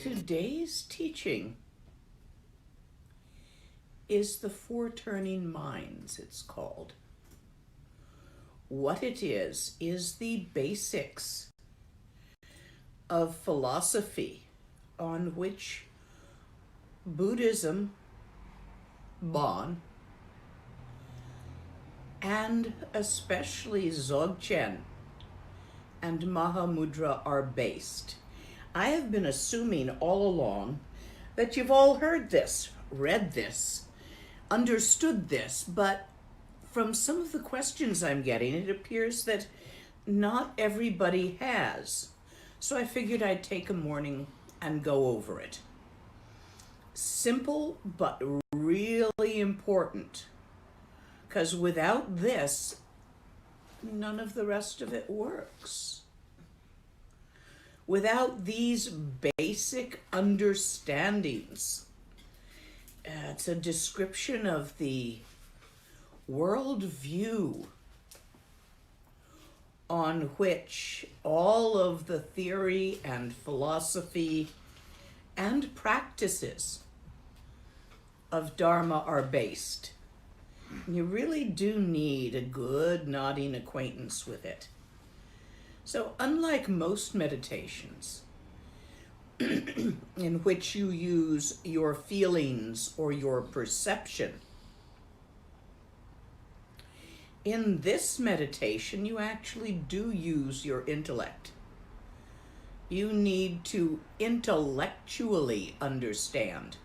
Today's teaching is the Four Turning Minds, it's called. What it is the basics of philosophy on which Buddhism, Bon, and especially Dzogchen and Mahamudra are based. I have been assuming all along that you've all heard this, read this, understood this, but from some of the questions I'm getting, it appears that not everybody has. So I figured I'd take a morning and go over it. Simple, but really important. Because without this, none of the rest of it works. Without these basic understandings, it's a description of the worldview on which all of the theory and philosophy and practices of Dharma are based. You really do need a good nodding acquaintance with it. So unlike most meditations, in which you use your feelings or your perception, in this meditation, you actually do use your intellect. You need to intellectually understand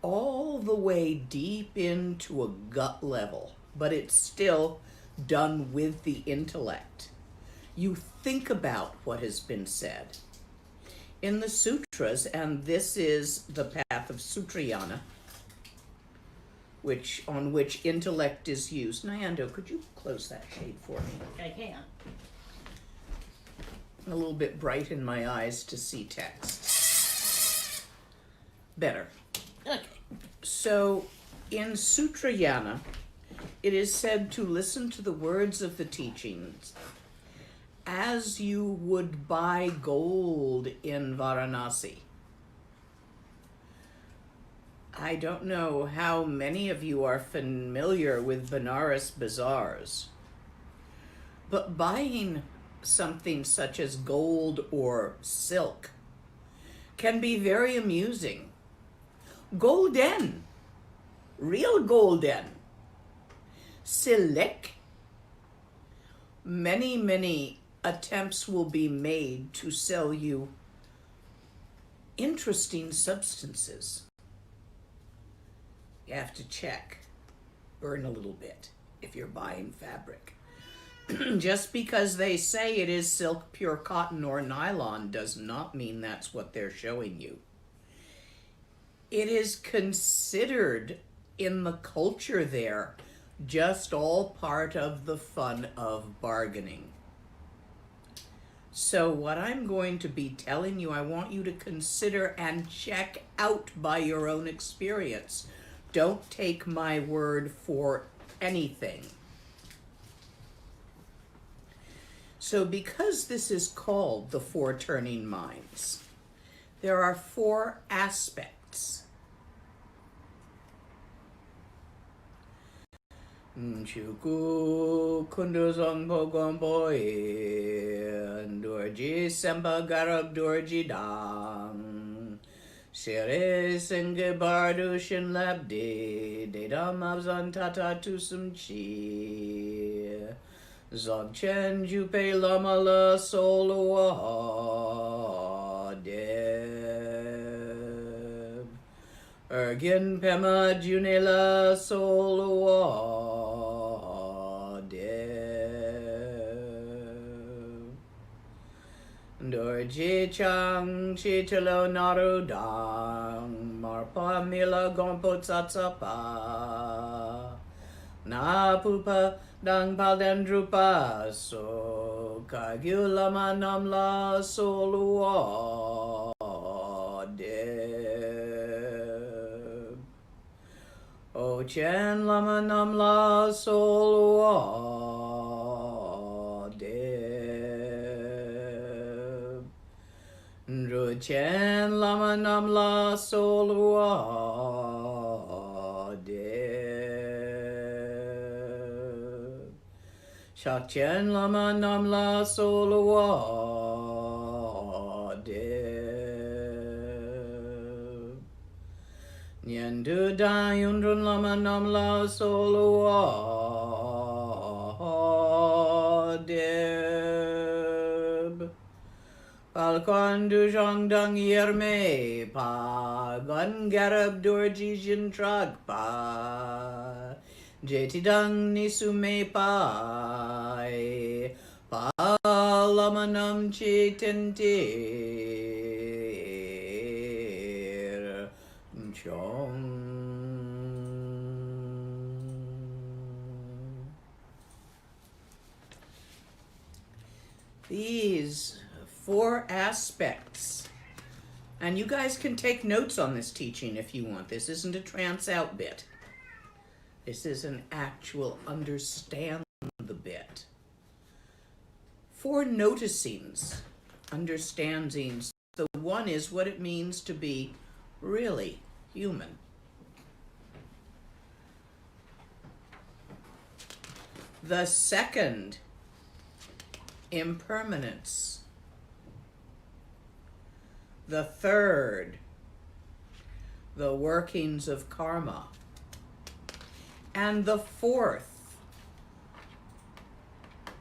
all the way deep into a gut level, but it's still done with the intellect. You think about what has been said. In the sutras, and this is the path of Sutrayana, on which intellect is used. Nyando, could you close that shade for me? I can. A little bit bright in my eyes to see text. Better. Okay. So, in Sutrayana, it is said to listen to the words of the teachings as you would buy gold in Varanasi. I don't know how many of you are familiar with Benares bazaars, but buying something such as gold or silk can be very amusing. Golden, real golden. Silk, many attempts will be made to sell you interesting substances. You have to check, burn a little bit if you're buying fabric. Just because they say it is silk, pure cotton, or nylon does not mean that's what they're showing you. It is considered in the culture there just all part of the fun of bargaining. So what I'm going to be telling you, I want you to consider and check out by your own experience. Don't take my word for anything. So because this is called the Four Turning Minds, there are four aspects. Chuku kunduzong bogomboe, dorji semba garab dorji dang. Sere senge bardo shin labde, dedam avzan tata tusum chi. Dzogchen jupe lama la soloa deb. Ergin pema junela soloa deb. Dorji chang chitelo narudang, marpa mila gompo tsatsapa. Na pupa dang paldendrupa so kagula manam la solua de o chen lama nam la solua de Chen Lama Namla Solwa De Shakchen Lama Namla Solwa De Nyendu Da Yundrun Lama Namla Solwa De Falcon du Zhang Dang Yerme Pa Gun Garab Dorji Jin Trag Pa Jeti Dang Nisume Pa Pa Lamanam Chi Tentir Chong. These 4 aspects, and you guys can take notes on this teaching if you want. This isn't a trance out bit. This is an actual understand the bit. 4 noticings, understandings. The one is what it means to be really human. The second, impermanence. The third, the workings of karma. And the fourth,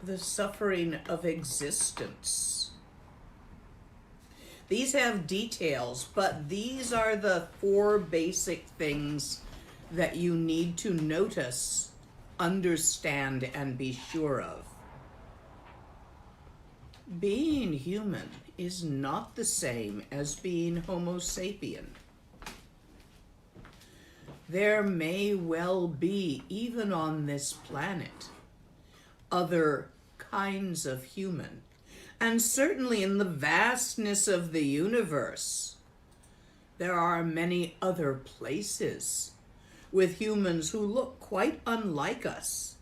the suffering of existence. These have details, but these are the 4 basic things that you need to notice, understand, and be sure of. Being human is not the same as being Homo sapien. There may well be, even on this planet, other kinds of human. And certainly in the vastness of the universe, there are many other places with humans who look quite unlike us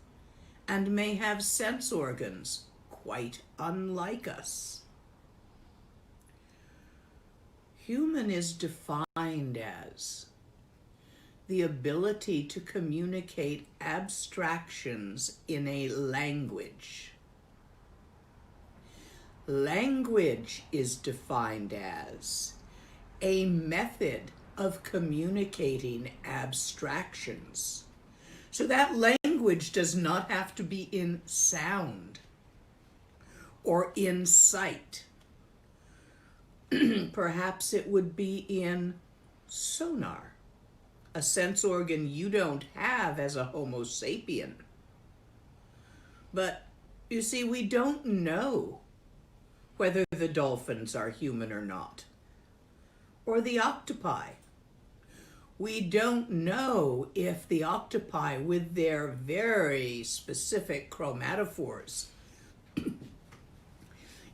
and may have sense organs quite unlike us. Human is defined as the ability to communicate abstractions in a language. Language is defined as a method of communicating abstractions. So that language does not have to be in sound or in sight. Perhaps it would be in sonar, a sense organ you don't have as a Homo sapien. But you see, we don't know whether the dolphins are human or not, or the octopi. We don't know if the octopi, with their very specific chromatophores,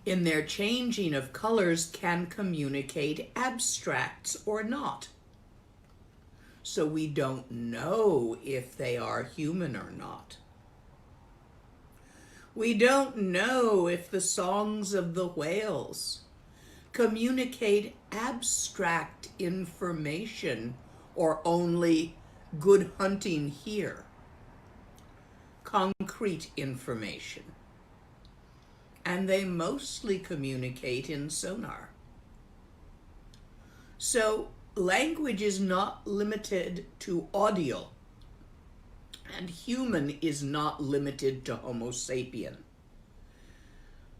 in their changing of colors, can communicate abstracts or not. So we don't know if they are human or not. We don't know if the songs of the whales communicate abstract information or only good hunting here, concrete information. And they mostly communicate in sonar. So language is not limited to audio, and human is not limited to Homo sapien.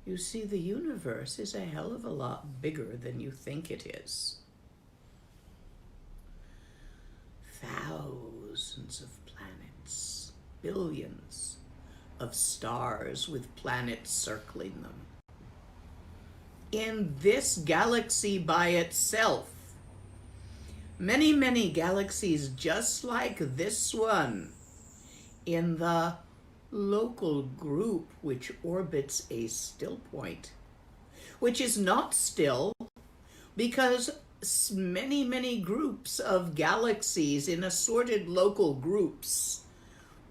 You see, the universe is a hell of a lot bigger than you think it is. Thousands of planets, billions of stars with planets circling them. In this galaxy by itself, many, many galaxies just like this one, in the local group which orbits a still point, which is not still because many, many groups of galaxies in assorted local groups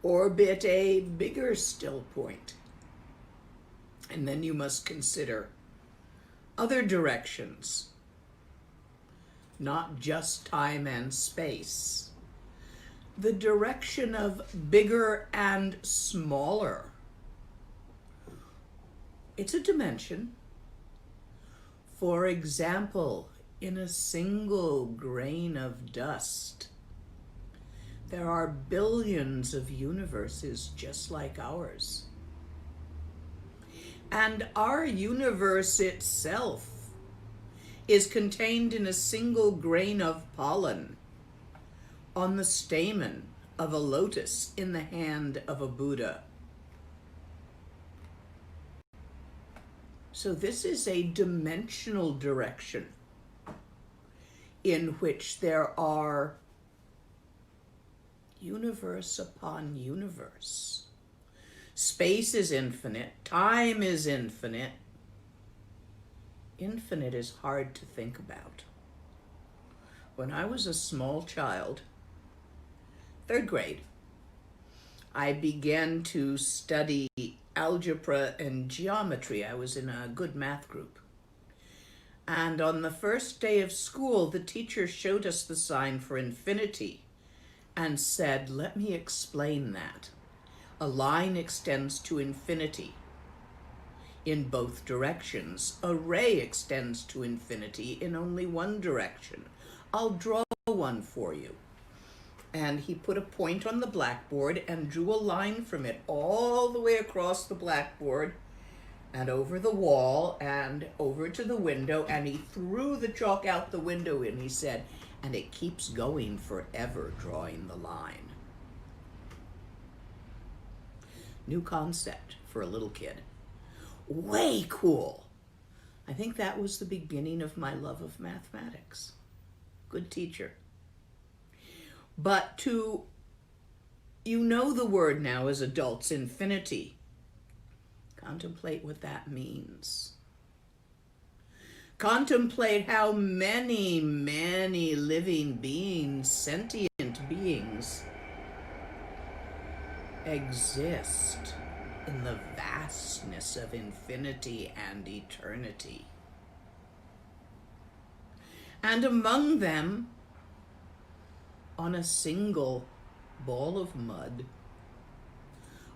orbit a bigger still point. And then you must consider other directions not just time and space. The direction of bigger and smaller. It's a dimension. For example, in a single grain of dust, there are billions of universes just like ours. And our universe itself is contained in a single grain of pollen on the stamen of a lotus in the hand of a Buddha. So this is a dimensional direction in which there are universe upon universe. Space is infinite, time is infinite. Infinite is hard to think about. When I was a small child, 3rd grade, I began to study algebra and geometry. I was in a good math group. And on the first day of school, the teacher showed us the sign for infinity and said, "Let me explain that. A line extends to infinity in both directions. A ray extends to infinity in only one direction. I'll draw one for you." And he put a point on the blackboard and drew a line from it all the way across the blackboard and over the wall and over to the window, and he threw the chalk out the window and he said, "And it keeps going forever drawing the line." New concept for a little kid. Way cool. I think that was the beginning of my love of mathematics. Good teacher. But you know the word now as adults, infinity. Contemplate what that means. Contemplate how many, many living beings, sentient beings, exist in the vastness of infinity and eternity. And among them, on a single ball of mud,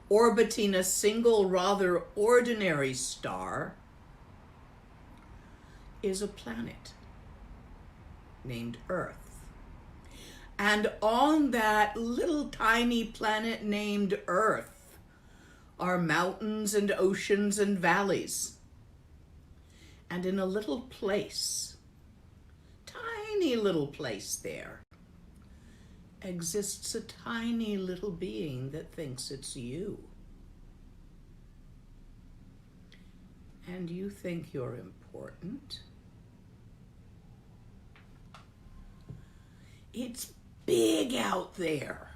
orbiting a single rather ordinary star, is a planet named Earth. And on that little tiny planet named Earth are mountains and oceans and valleys. And in a little place, tiny little place there, exists a tiny little being that thinks it's you. And you think you're important. It's big out there.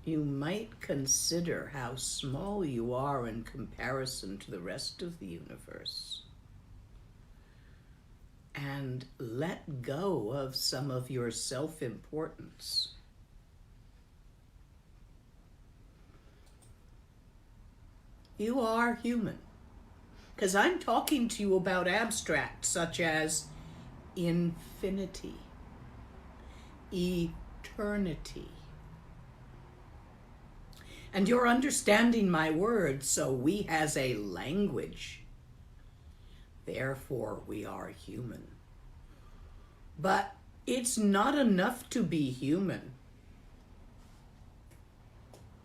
You might consider how small you are in comparison to the rest of the universe, and let go of some of your self-importance. You are human, because I'm talking to you about abstracts such as infinity, eternity. And you're understanding my words, so we has a language. Therefore, we are human. But it's not enough to be human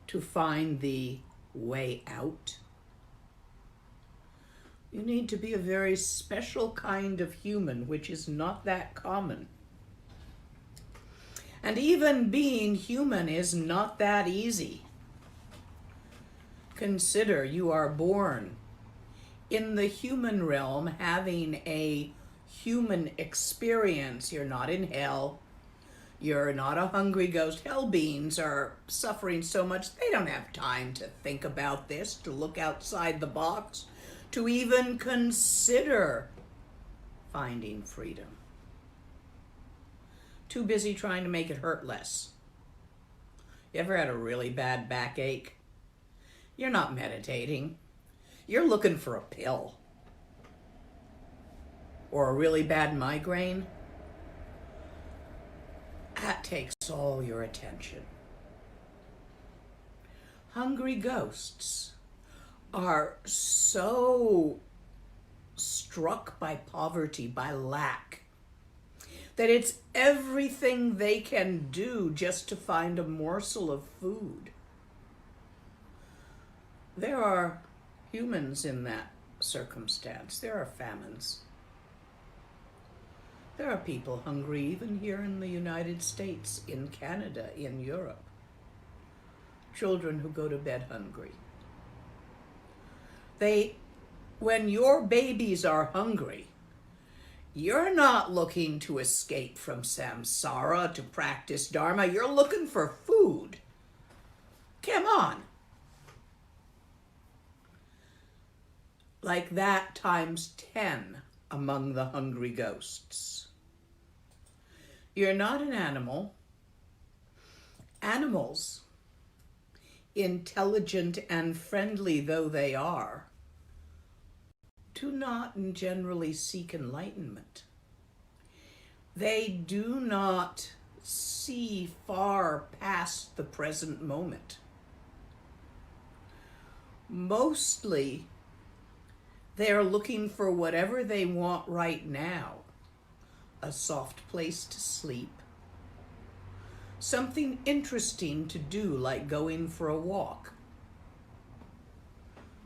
to find the way out. You need to be a very special kind of human, which is not that common. And even being human is not that easy. Consider you are born in the human realm having a human experience. You're not in hell. You're not a hungry ghost. Hell beings are suffering so much they don't have time to think about this, to look outside the box, to even consider finding freedom. Too busy trying to make it hurt less. You ever had a really bad backache? You're not meditating. You're looking for a pill. or a really bad migraine, that takes all your attention. Hungry ghosts are so struck by poverty, by lack, that it's everything they can do just to find a morsel of food. There are humans in that circumstance. There are famines. There are people hungry even here in the United States, in Canada, in Europe. Children who go to bed hungry. When your babies are hungry, you're not looking to escape from samsara, to practice dharma. You're looking for food. Come on. Like that times 10 among the hungry ghosts. You're not an animal. Animals, intelligent and friendly though they are, do not generally seek enlightenment. They do not see far past the present moment. Mostly, they're looking for whatever they want right now. A soft place to sleep. Something interesting to do, like going for a walk.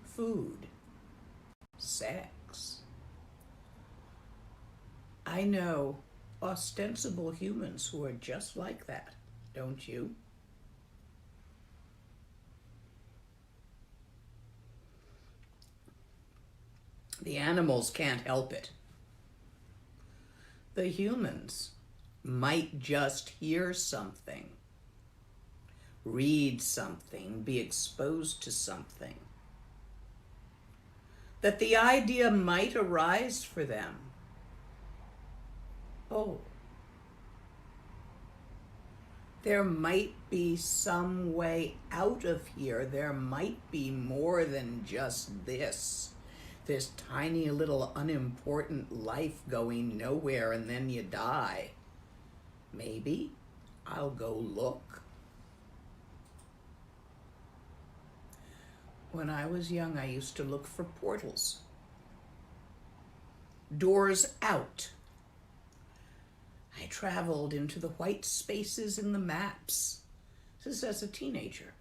Food. Sex. I know ostensible humans who are just like that, don't you? The animals can't help it. The humans might just hear something, read something, be exposed to something, that the idea might arise for them. Oh, there might be some way out of here. There might be more than just this tiny little unimportant life going nowhere and then you die. Maybe I'll go look. When I was young, I used to look for portals. Doors out. I traveled into the white spaces in the maps. This is as a teenager.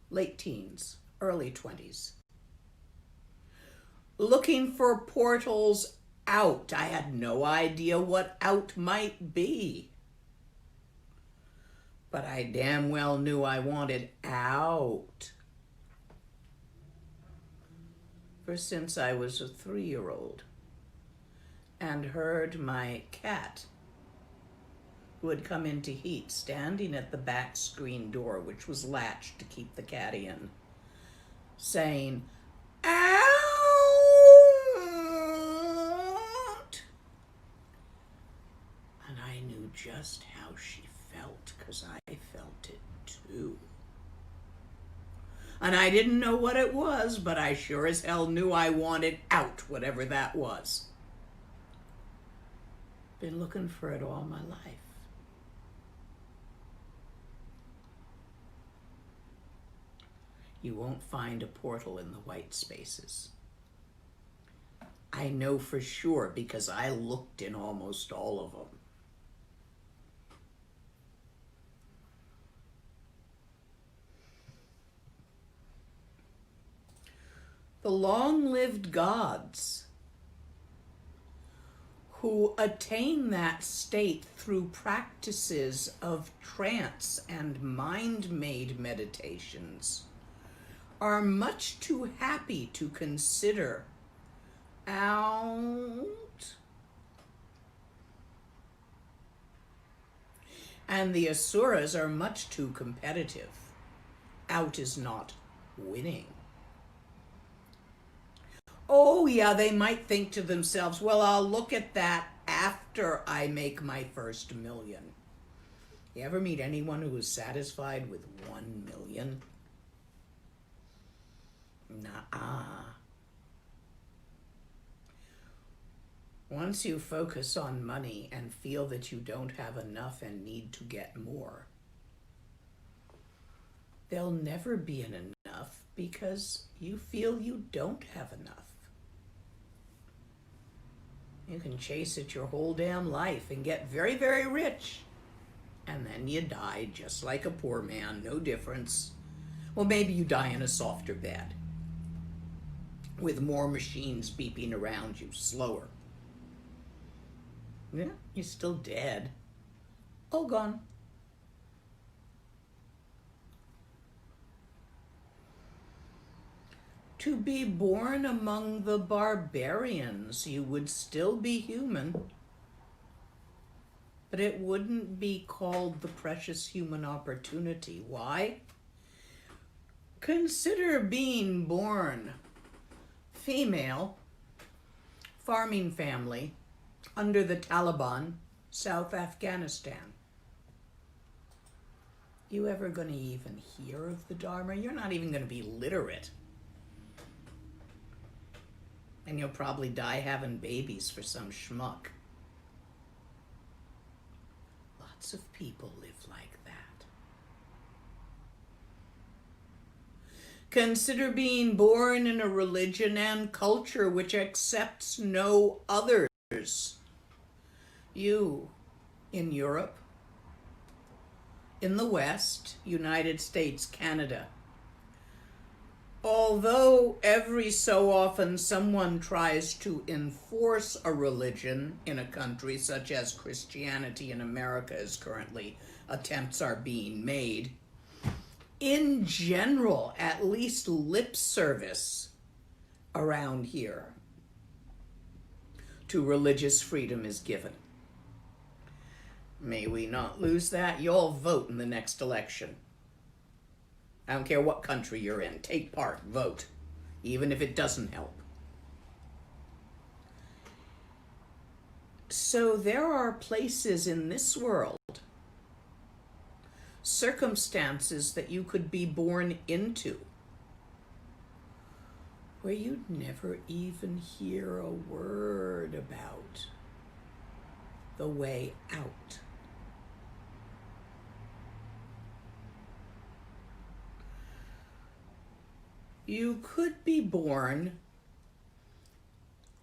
Late teens, early 20s. Looking for portals out. I had no idea what out might be. But I damn well knew I wanted out. For since I was a 3-year-old and heard my cat, who had come into heat, standing at the back screen door, which was latched to keep the cat in, saying, "Out!" And I knew just how she felt, because I felt it too. And I didn't know what it was, but I sure as hell knew I wanted out, whatever that was. Been looking for it all my life. You won't find a portal in the white spaces. I know for sure because I looked in almost all of them. The long-lived gods who attain that state through practices of trance and mind-made meditations are much too happy to consider out. And the asuras are much too competitive. Out is not winning. Oh yeah, they might think to themselves, well, I'll look at that after I make my first million. You ever meet anyone who is satisfied with 1 million? Nuh-uh. Once you focus on money and feel that you don't have enough and need to get more, there'll never be an enough because you feel you don't have enough. You can chase it your whole damn life and get very, very rich. And then you die just like a poor man, no difference. Well, maybe you die in a softer bed with more machines beeping around you, slower. Yeah, you're still dead. All gone. To be born among the barbarians, you would still be human, but it wouldn't be called the precious human opportunity. Why? Consider being born female, farming family, under the Taliban, South Afghanistan. You ever going to even hear of the Dharma? You're not even going to be literate. And you'll probably die having babies for some schmuck. Lots of people live like that. Consider being born in a religion and culture which accepts no others. You, in Europe, in the West, United States, Canada, although every so often someone tries to enforce a religion in a country such as Christianity in America, as currently attempts are being made, in general, at least lip service around here to religious freedom is given. May we not lose that. You'll vote in the next election. I don't care what country you're in. Take part. Vote. Even if it doesn't help. So there are places in this world, circumstances that you could be born into, where you'd never even hear a word about the way out. You could be born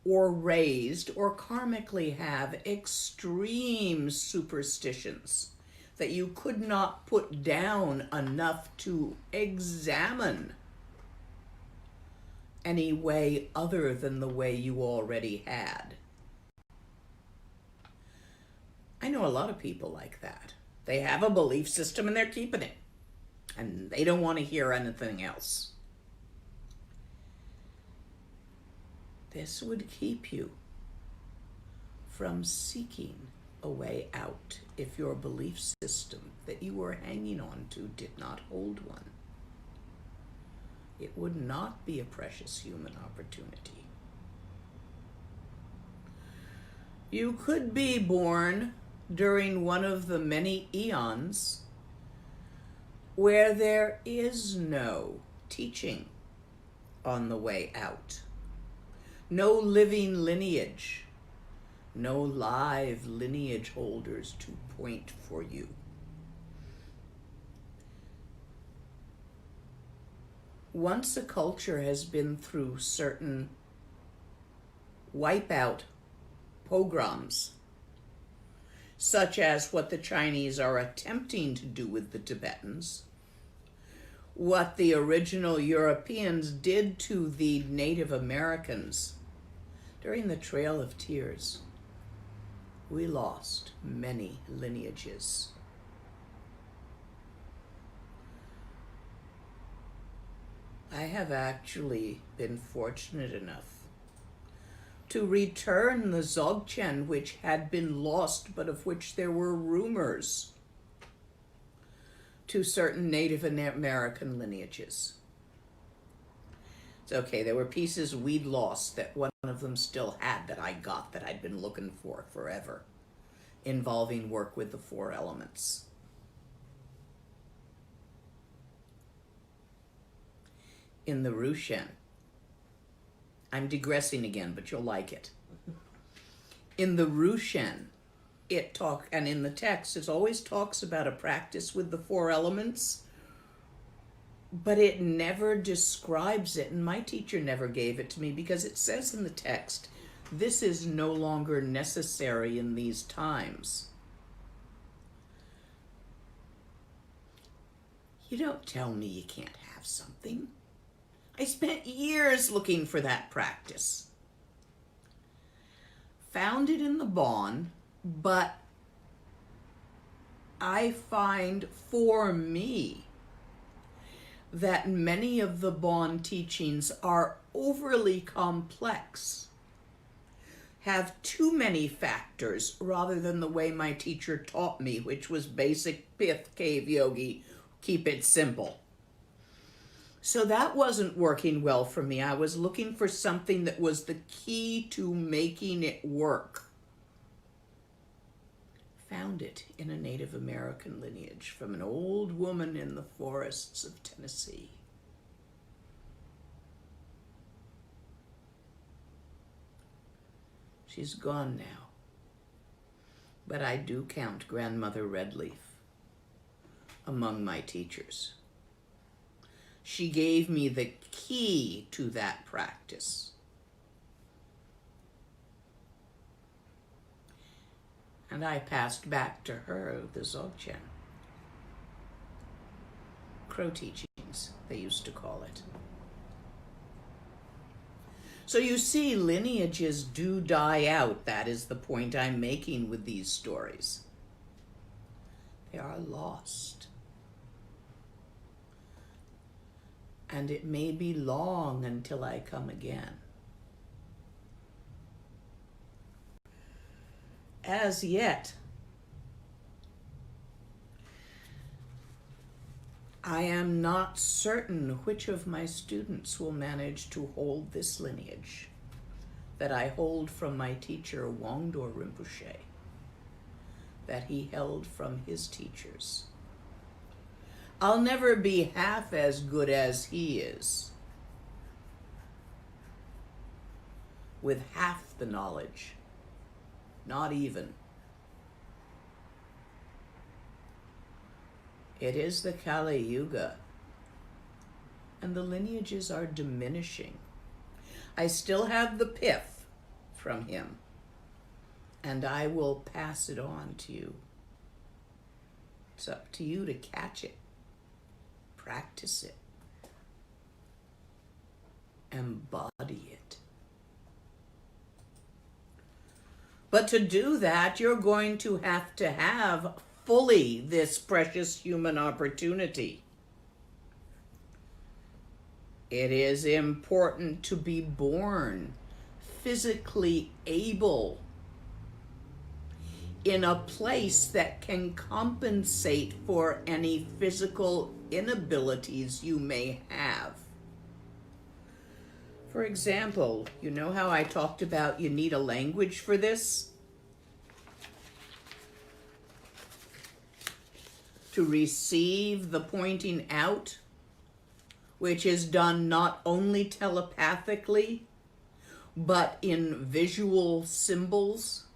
or raised or karmically have extreme superstitions that you could not put down enough to examine any way other than the way you already had. I know a lot of people like that. They have a belief system and they're keeping it. And they don't want to hear anything else. This would keep you from seeking a way out if your belief system that you were hanging on to did not hold one. It would not be a precious human opportunity. You could be born during one of the many eons where there is no teaching on the way out. No living lineage, no live lineage holders to point for you. Once a culture has been through certain wipeout pogroms, such as what the Chinese are attempting to do with the Tibetans, what the original Europeans did to the Native Americans during the Trail of Tears, we lost many lineages. I have actually been fortunate enough to return the Dzogchen, which had been lost, but of which there were rumors, to certain Native American lineages. It's okay, there were pieces we'd lost that one of them still had that I got that I'd been looking for forever, involving work with the four elements. In the Rushen, I'm digressing again, but you'll like it. In the Rushen, and in the text, it always talks about a practice with the four elements, but it never describes it, and my teacher never gave it to me because it says in the text, this is no longer necessary in these times. You don't tell me you can't have something. I spent years looking for that practice. Found it in the Bon, but I find for me that many of the Bon teachings are overly complex, have too many factors rather than the way my teacher taught me, which was basic pith cave yogi, keep it simple. So that wasn't working well for me. I was looking for something that was the key to making it work. Found it in a Native American lineage from an old woman in the forests of Tennessee. She's gone now, but I do count Grandmother Redleaf among my teachers. She gave me the key to that practice. And I passed back to her the Dzogchen. Crow teachings, they used to call it. So you see, lineages do die out. That is the point I'm making with these stories. They are lost. And it may be long until I come again. As yet, I am not certain which of my students will manage to hold this lineage that I hold from my teacher Ngondro Rinpoche, that he held from his teachers. I'll never be half as good as he is, with half the knowledge, not even. It is the Kali Yuga, and the lineages are diminishing. I still have the pith from him, and I will pass it on to you. It's up to you to catch it. Practice it. Embody it. But to do that, you're going to have fully this precious human opportunity. It is important to be born physically able in a place that can compensate for any physical inabilities you may have. For example, you know how I talked about you need a language for this? To receive the pointing out, which is done not only telepathically, but in visual symbols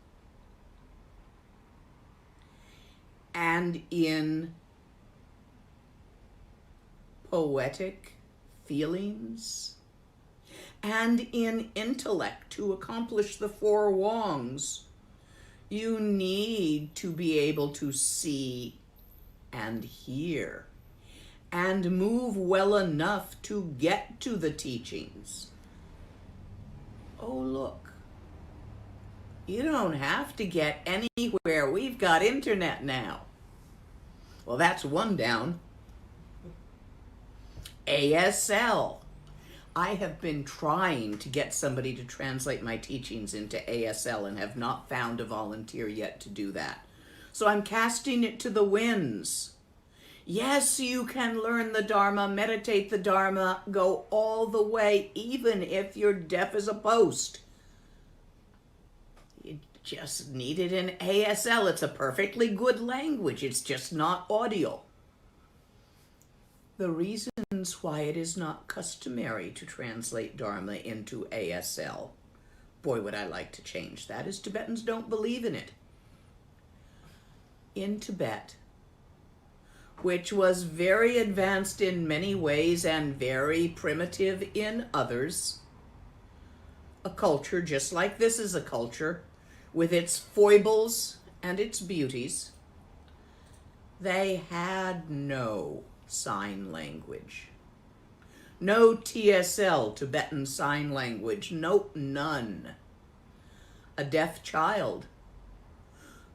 and in poetic feelings and in intellect to accomplish the four wrongs. You need to be able to see and hear and move well enough to get to the teachings. Oh, look, you don't have to get anywhere. We've got internet now. Well, that's one down. ASL. I have been trying to get somebody to translate my teachings into ASL and have not found a volunteer yet to do that. So I'm casting it to the winds. Yes, you can learn the Dharma, meditate the Dharma, go all the way, even if you're deaf as a post. You just need it in ASL. It's a perfectly good language. It's just not audio. The reasons why it is not customary to translate Dharma into ASL boy, would I like to change that, is Tibetans don't believe in it. In Tibet, which was very advanced in many ways and very primitive in others, a culture just like this is a culture, with its foibles and its beauties, they had no sign language. No TSL, Tibetan Sign Language, nope, none. A deaf child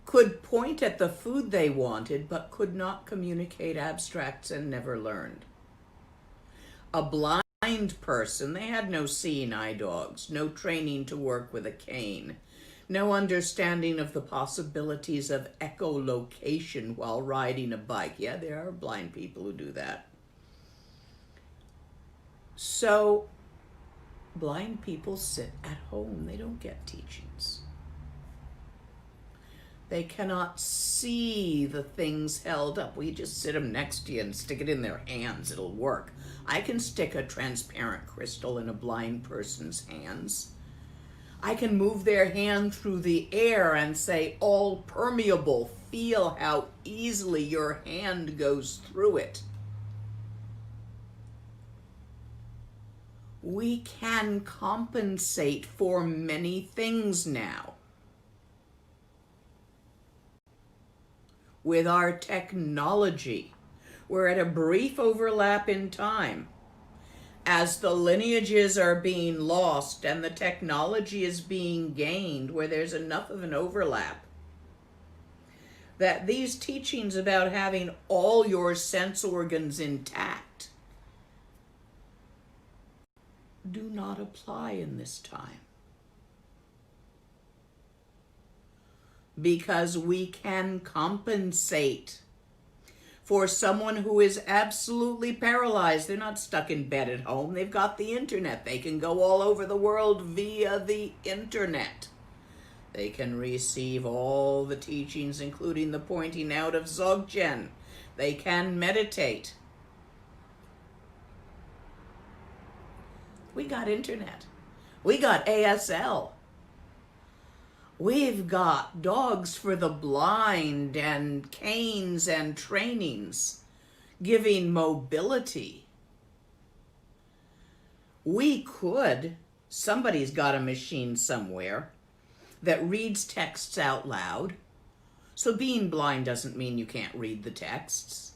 could point at the food they wanted, but could not communicate abstracts and never learned. A blind person, they had no seeing eye dogs, no training to work with a cane, no understanding of the possibilities of echolocation while riding a bike. Yeah, there are blind people who do that. So, blind people sit at home. They don't get teachings. They cannot see the things held up. We just sit them next to you and stick it in their hands. It'll work. I can stick a transparent crystal in a blind person's hands. I can move their hand through the air and say, all permeable. Feel how easily your hand goes through it. We can compensate for many things now. With our technology, we're at a brief overlap in time. As the lineages are being lost and the technology is being gained, where there's enough of an overlap, that these teachings about having all your sense organs intact do not apply in this time. Because we can compensate for someone who is absolutely paralyzed. They're not stuck in bed at home. They've got the internet. They can go all over the world via the internet. They can receive all the teachings, including the pointing out of Dzogchen. They can meditate. We got internet. We got ASL. We've got dogs for the blind and canes and trainings, giving mobility. We could, somebody's got a machine somewhere that reads texts out loud. So being blind doesn't mean you can't read the texts.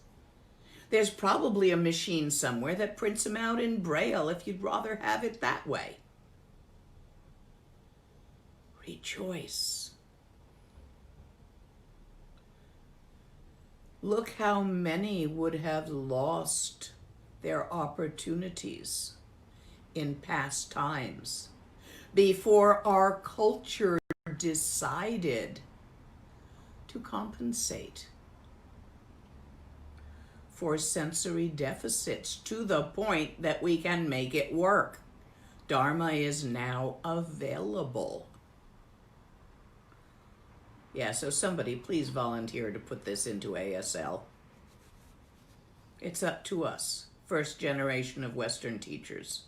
There's probably a machine somewhere that prints them out in Braille if you'd rather have it that way. Rejoice. Look how many would have lost their opportunities in past times before our culture decided to compensate for sensory deficits to the point that we can make it work. Dharma is now available. Yeah, so somebody please volunteer to put this into ASL. It's up to us, first generation of Western teachers,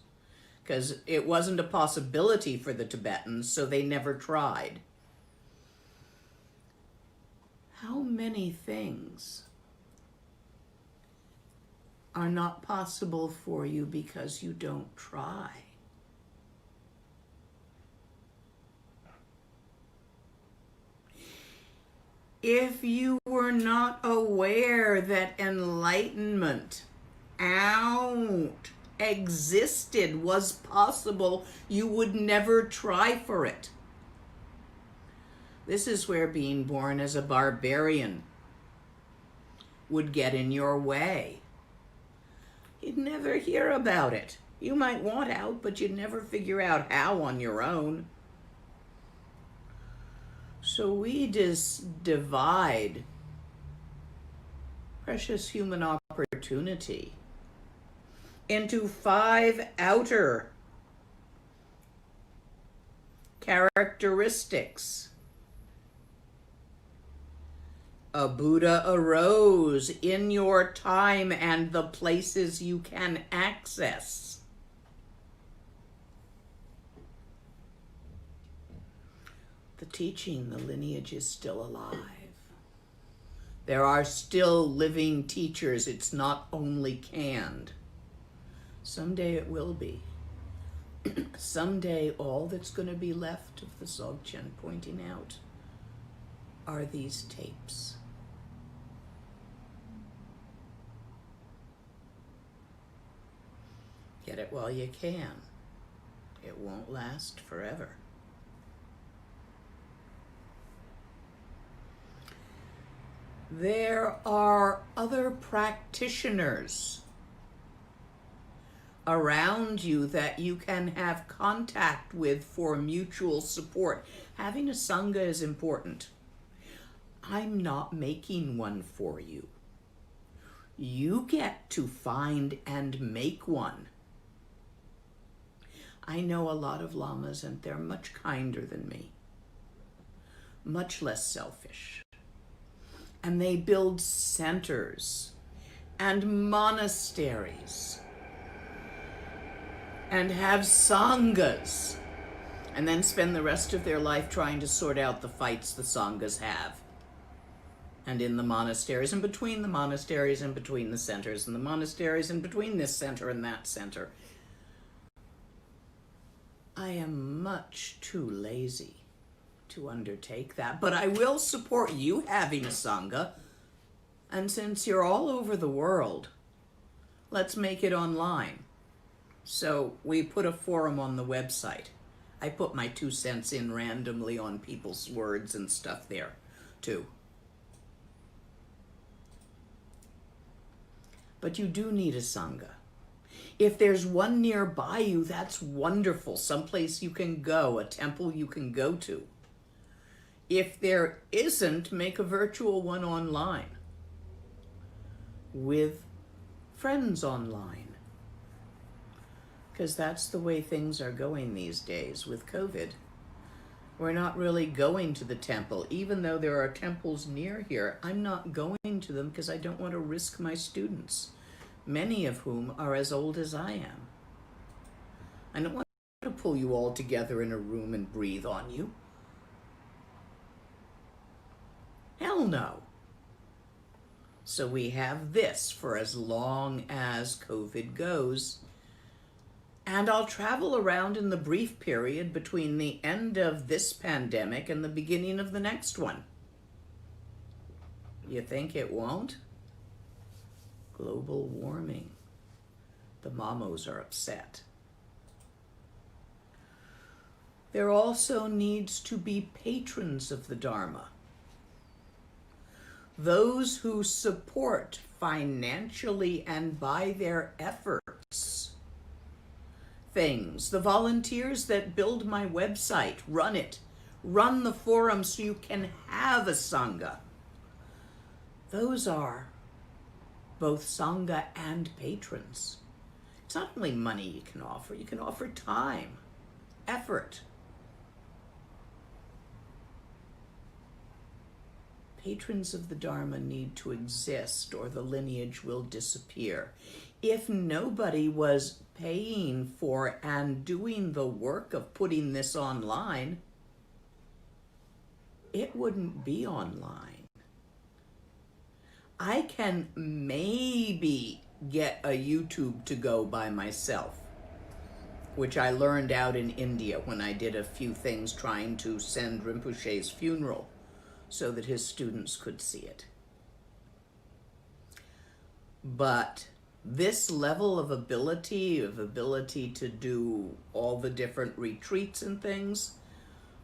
because it wasn't a possibility for the Tibetans, so they never tried. How many things are not possible for you because you don't try? If you were not aware that enlightenment existed, was possible, you would never try for it. This is where being born as a barbarian would get in your way. You'd never hear about it. You might want out, but you'd never figure out how on your own. So we divide precious human opportunity into 5 outer characteristics. A Buddha arose in your time and the places you can access. The teaching, the lineage is still alive. There are still living teachers. It's not only canned. Someday it will be. Someday all that's going to be left of the Dzogchen pointing out are these tapes. Get it while you can. It won't last forever. There are other practitioners around you that you can have contact with for mutual support. Having a Sangha is important. I'm not making one for you. You get to find and make one. I know a lot of lamas, and they're much kinder than me, much less selfish. And they build centers and monasteries and have sanghas, and then spend the rest of their life trying to sort out the fights the sanghas have. And in the monasteries, and between the monasteries, and between the centers, and the monasteries, and between this center and that center. I am much too lazy to undertake that, but I will support you having a Sangha. And since you're all over the world, let's make it online. So we put a forum on the website. I put my 2 cents in randomly on people's words and stuff there, too. But you do need a Sangha. If there's one nearby you, that's wonderful. Someplace you can go, a temple you can go to. If there isn't, make a virtual one online with friends online. Because that's the way things are going these days with COVID. We're not really going to the temple. Even though there are temples near here, I'm not going to them because I don't want to risk my students, many of whom are as old as I am. I don't want to pull you all together in a room and breathe on you. Hell no. So we have this for as long as COVID goes. And I'll travel around in the brief period between the end of this pandemic and the beginning of the next one. You think it won't? Global warming. The mamos are upset. There also needs to be patrons of the Dharma. Those who support financially and by their efforts things. The volunteers that build my website, run it, run the forum so you can have a Sangha. Those are both Sangha and patrons. It's not only money you can offer time, effort. Patrons of the Dharma need to exist or the lineage will disappear. If nobody was paying for and doing the work of putting this online, it wouldn't be online. I can maybe get a YouTube to go by myself, which I learned out in India when I did a few things trying to send Rinpoche's funeral so that his students could see it. But this level of ability to do all the different retreats and things,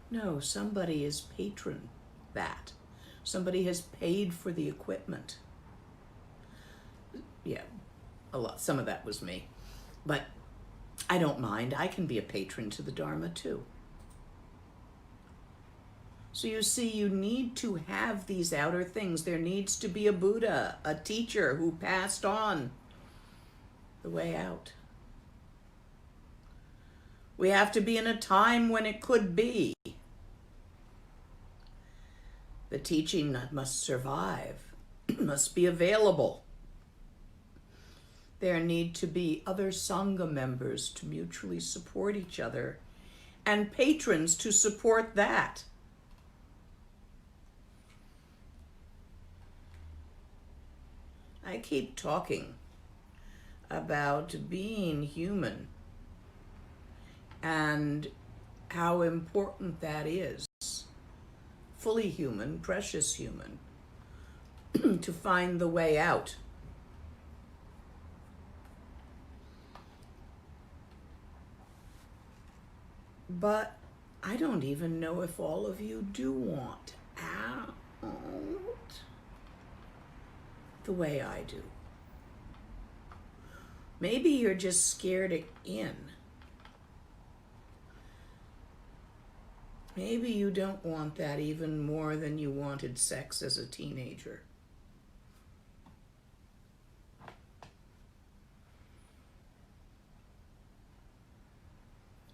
no, somebody is patron that. Somebody has paid for the equipment. Yeah, a lot. Some of that was me. But I don't mind. I can be a patron to the Dharma too. So you see, you need to have these outer things. There needs to be a Buddha, a teacher who passed on the way out. We have to be in a time when it could be. The teaching must survive, must be available. There need to be other Sangha members to mutually support each other and patrons to support that. I keep talking about being human and how important that is. Fully human, precious human, to find the way out. But I don't even know if all of you do want out the way I do. Maybe you're just scared in. Maybe you don't want that even more than you wanted sex as a teenager.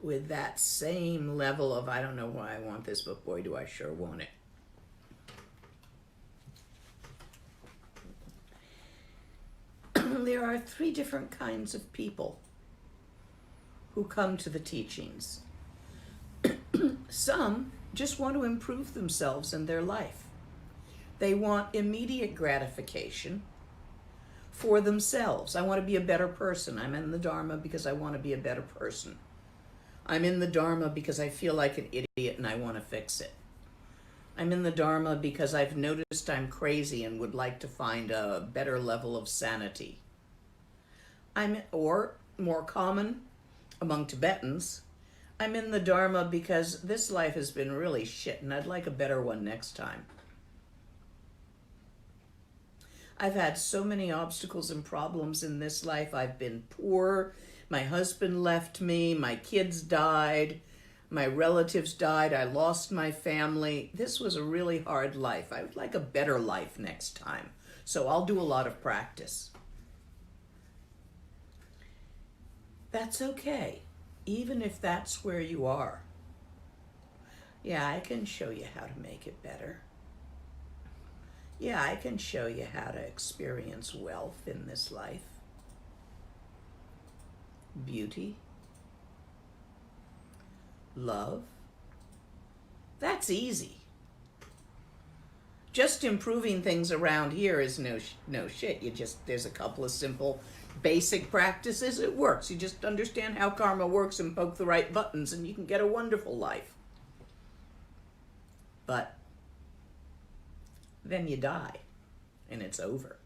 With that same level of, I don't know why I want this, but boy, do I sure want it. There are 3 different kinds of people who come to the teachings. Some just want to improve themselves in their life. They want immediate gratification for themselves. I want to be a better person. I'm in the Dharma because I want to be a better person. I'm in the Dharma because I feel like an idiot and I want to fix it. I'm in the Dharma because I've noticed I'm crazy and would like to find a better level of sanity. Or, more common among Tibetans, I'm in the Dharma because this life has been really shit and I'd like a better one next time. I've had so many obstacles and problems in this life. I've been poor. My husband left me. My kids died. My relatives died. I lost my family. This was a really hard life. I would like a better life next time. So I'll do a lot of practice. That's okay, even if that's where you are. Yeah, I can show you how to make it better. Yeah, I can show you how to experience wealth in this life. Beauty. Love. That's easy. Just improving things around here is no shit. There's a couple of simple basic practices. It works. You just understand how karma works and poke the right buttons and you can get a wonderful life. But then you die and it's over.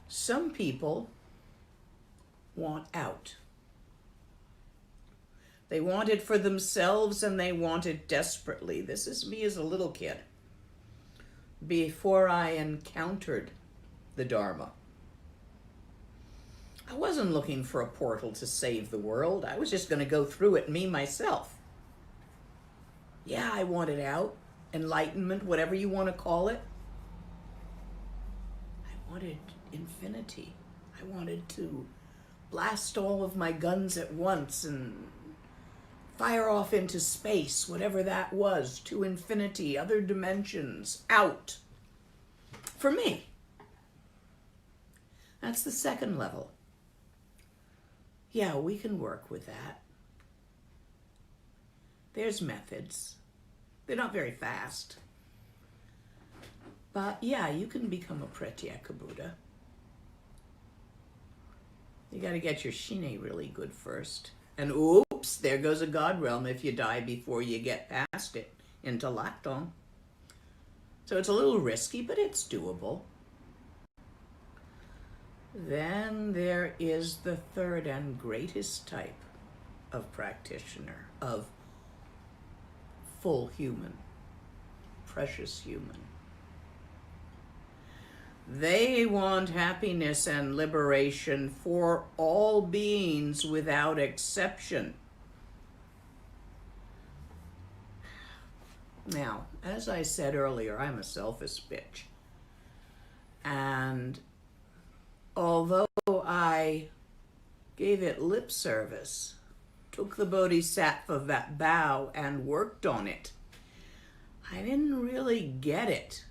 Some people want out. They want it for themselves and they want it desperately. This is me as a little kid, before I encountered the Dharma. I wasn't looking for a portal to save the world. I was just going to go through it, me, myself. Yeah, I wanted out, enlightenment, whatever you want to call it. I wanted infinity. I wanted to blast all of my guns at once and fire off into space, whatever that was, to infinity, other dimensions, out. For me. That's the second level. Yeah, we can work with that. There's methods. They're not very fast. But yeah, you can become a Pratyeka Buddha. You got to get your Shine really good first. And oops, there goes a God realm if you die before you get past it into Laktong. So it's a little risky, but it's doable. Then there is the third and greatest type of practitioner, of full human, precious human. They want happiness and liberation for all beings without exception. Now, as I said earlier, I'm a selfish bitch. And although I gave it lip service, took the bodhisattva vow and worked on it, I didn't really get it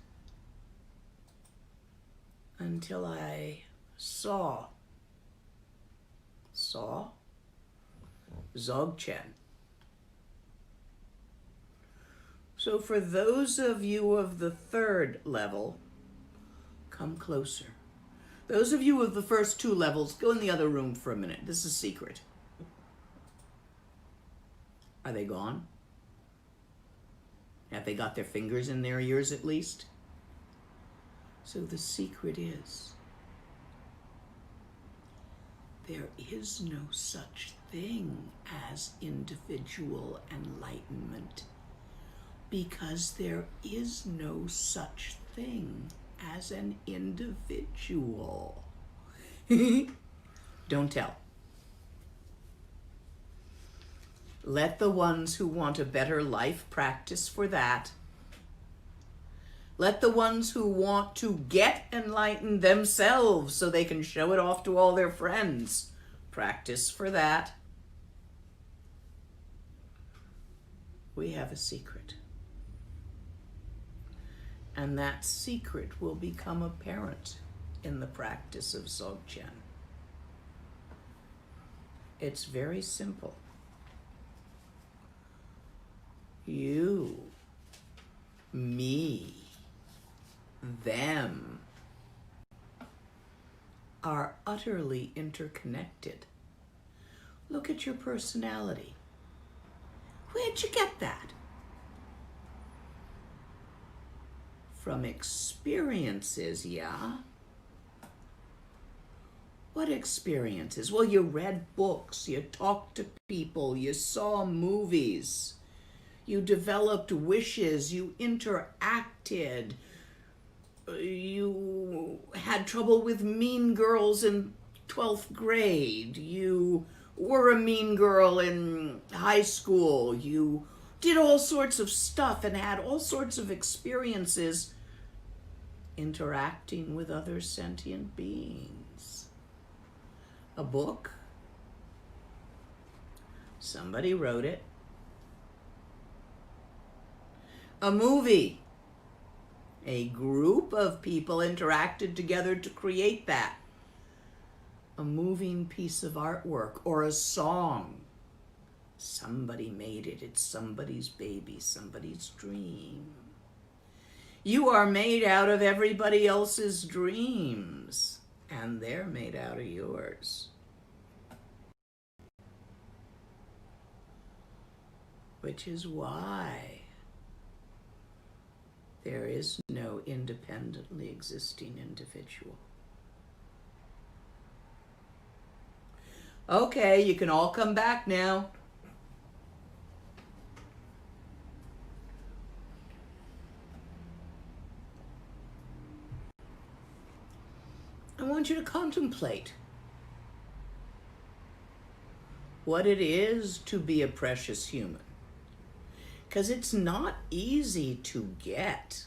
until I saw Dzogchen. So for those of you of the third level, come closer. Those of you of the first two levels, go in the other room for a minute. This is secret. Are they gone? Have they got their fingers in their ears at least? So the secret is, there is no such thing as individual enlightenment, because there is no such thing as an individual. Don't tell. Let the ones who want a better life practice for that. Let the ones who want to get enlightened themselves so they can show it off to all their friends practice for that. We have a secret. And that secret will become apparent in the practice of Dzogchen. It's very simple. You, me, them are utterly interconnected. Look at your personality. Where'd you get that? From experiences, yeah? What experiences? Well, you read books, you talked to people, you saw movies, you developed wishes, you interacted, you had trouble with mean girls in 12th grade, you were a mean girl in high school, you did all sorts of stuff and had all sorts of experiences interacting with other sentient beings. A book, somebody wrote it. A movie, a group of people interacted together to create that. A moving piece of artwork or a song. Somebody made it. It's somebody's baby, somebody's dream. You are made out of everybody else's dreams, and they're made out of yours. Which is why there is no independently existing individual. Okay, you can all come back now. I want you to contemplate what it is to be a precious human. Because it's not easy to get.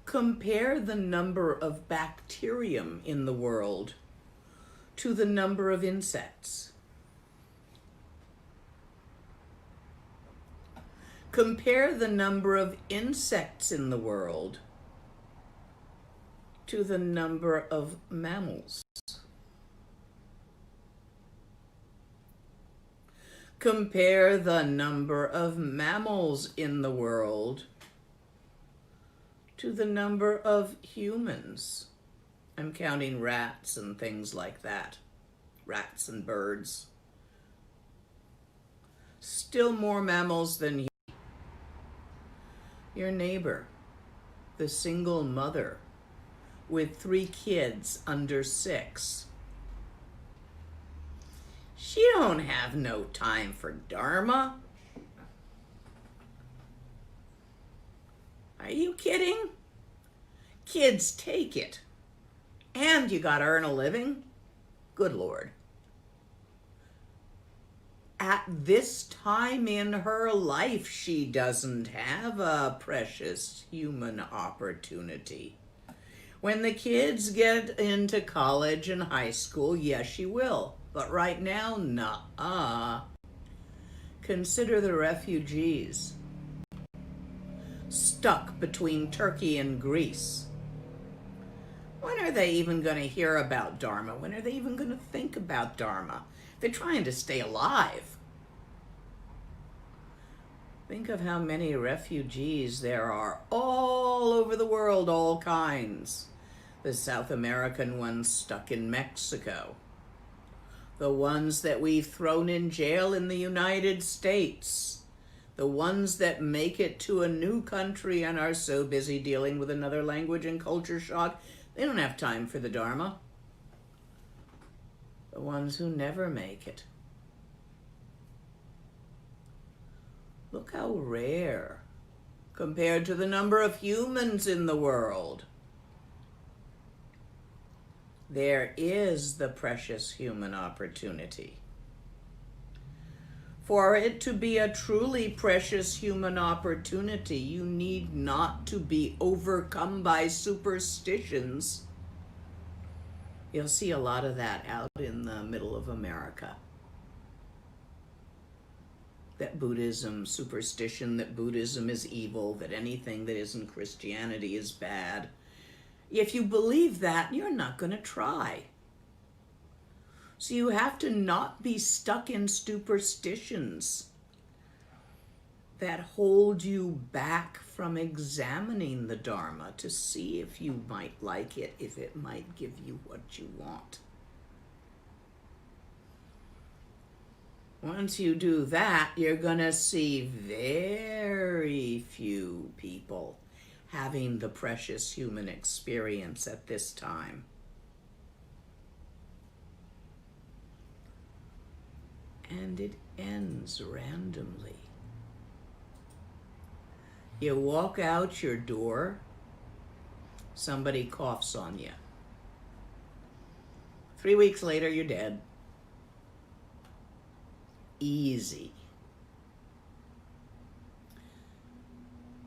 Compare the number of bacterium in the world to the number of insects. Compare the number of insects in the world to the number of mammals. Compare the number of mammals in the world to the number of humans. I'm counting rats and things like that. Rats and birds. Still more mammals than you. Your neighbor, the single mother with 3 kids under 6. She don't have no time for Dharma. Are you kidding? Kids take it. And you gotta earn a living? Good Lord. At this time in her life, she doesn't have a precious human opportunity. When the kids get into college and high school, yes, she will. But right now, nah. Consider the refugees stuck between Turkey and Greece. When are they even going to hear about Dharma? When are they even going to think about Dharma? They're trying to stay alive. Think of how many refugees there are all over the world, all kinds. The South American ones stuck in Mexico. The ones that we've thrown in jail in the United States. The ones that make it to a new country and are so busy dealing with another language and culture shock, they don't have time for the Dharma. The ones who never make it. Look how rare compared to the number of humans in the world. There is the precious human opportunity. For it to be a truly precious human opportunity, you need not to be overcome by superstitions. You'll see a lot of that out in the middle of America. That Buddhism, superstition that Buddhism is evil, that anything that isn't Christianity is bad. If you believe that, you're not going to try. So you have to not be stuck in superstitions that hold you back from examining the Dharma to see if you might like it, if it might give you what you want. Once you do that, you're going to see very few people having the precious human experience at this time. And it ends randomly. You walk out your door, somebody coughs on you. 3 weeks later, you're dead. Easy.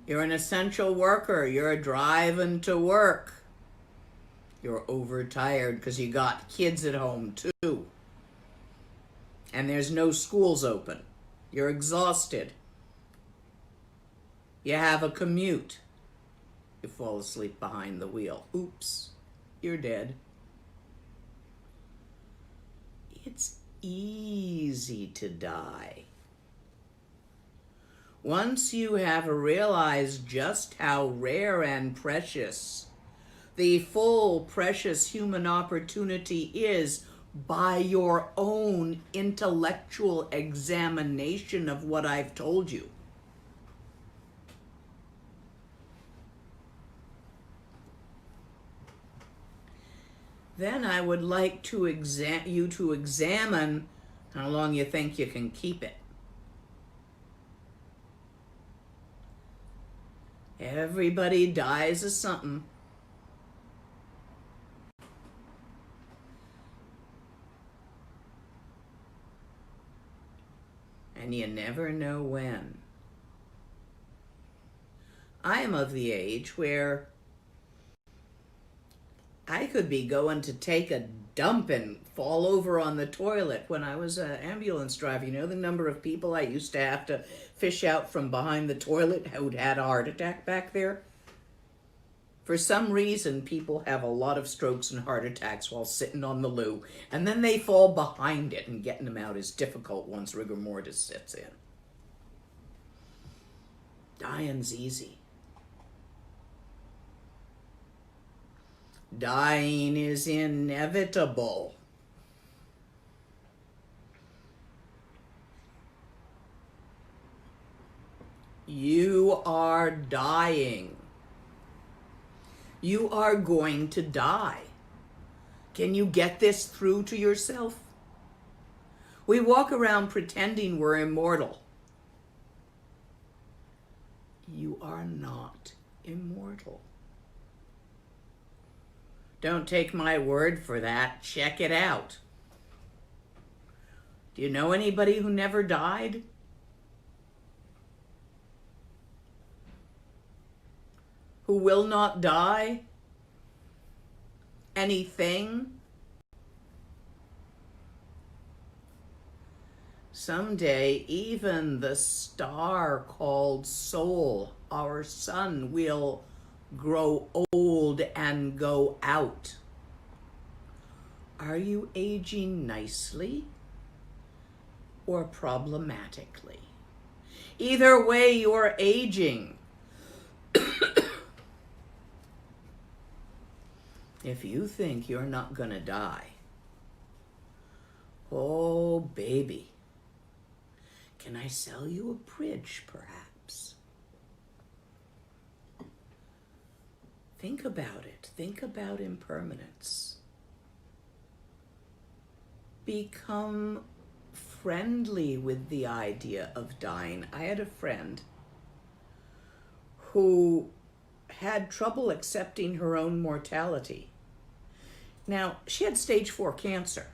You're an essential worker. You're driving to work. You're overtired because you got kids at home too. And there's no schools open. You're exhausted. You have a commute. You fall asleep behind the wheel. Oops, you're dead. It's easy to die. Once you have realized just how rare and precious the full precious human opportunity is by your own intellectual examination of what I've told you. Then I would like to you to examine how long you think you can keep it. Everybody dies of something. And you never know when. I am of the age where I could be going to take a dump and fall over on the toilet. When I was an ambulance driver, you know the number of people I used to have to fish out from behind the toilet who'd had a heart attack back there? For some reason, people have a lot of strokes and heart attacks while sitting on the loo, and then they fall behind it, and getting them out is difficult once rigor mortis sets in. Dying's easy. Dying is inevitable. You are dying. You are going to die. Can you get this through to yourself? We walk around pretending we're immortal. You are not immortal. Don't take my word for that. Check it out. Do you know anybody who never died? Who will not die? Anything? Someday, even the star called soul, our sun, will grow old and go out. Are you aging nicely or problematically? Either way, you're aging. If you think you're not gonna die, oh baby, can I sell you a bridge perhaps? Think about it. Think about impermanence. Become friendly with the idea of dying. I had a friend who had trouble accepting her own mortality. Now, she had stage 4 cancer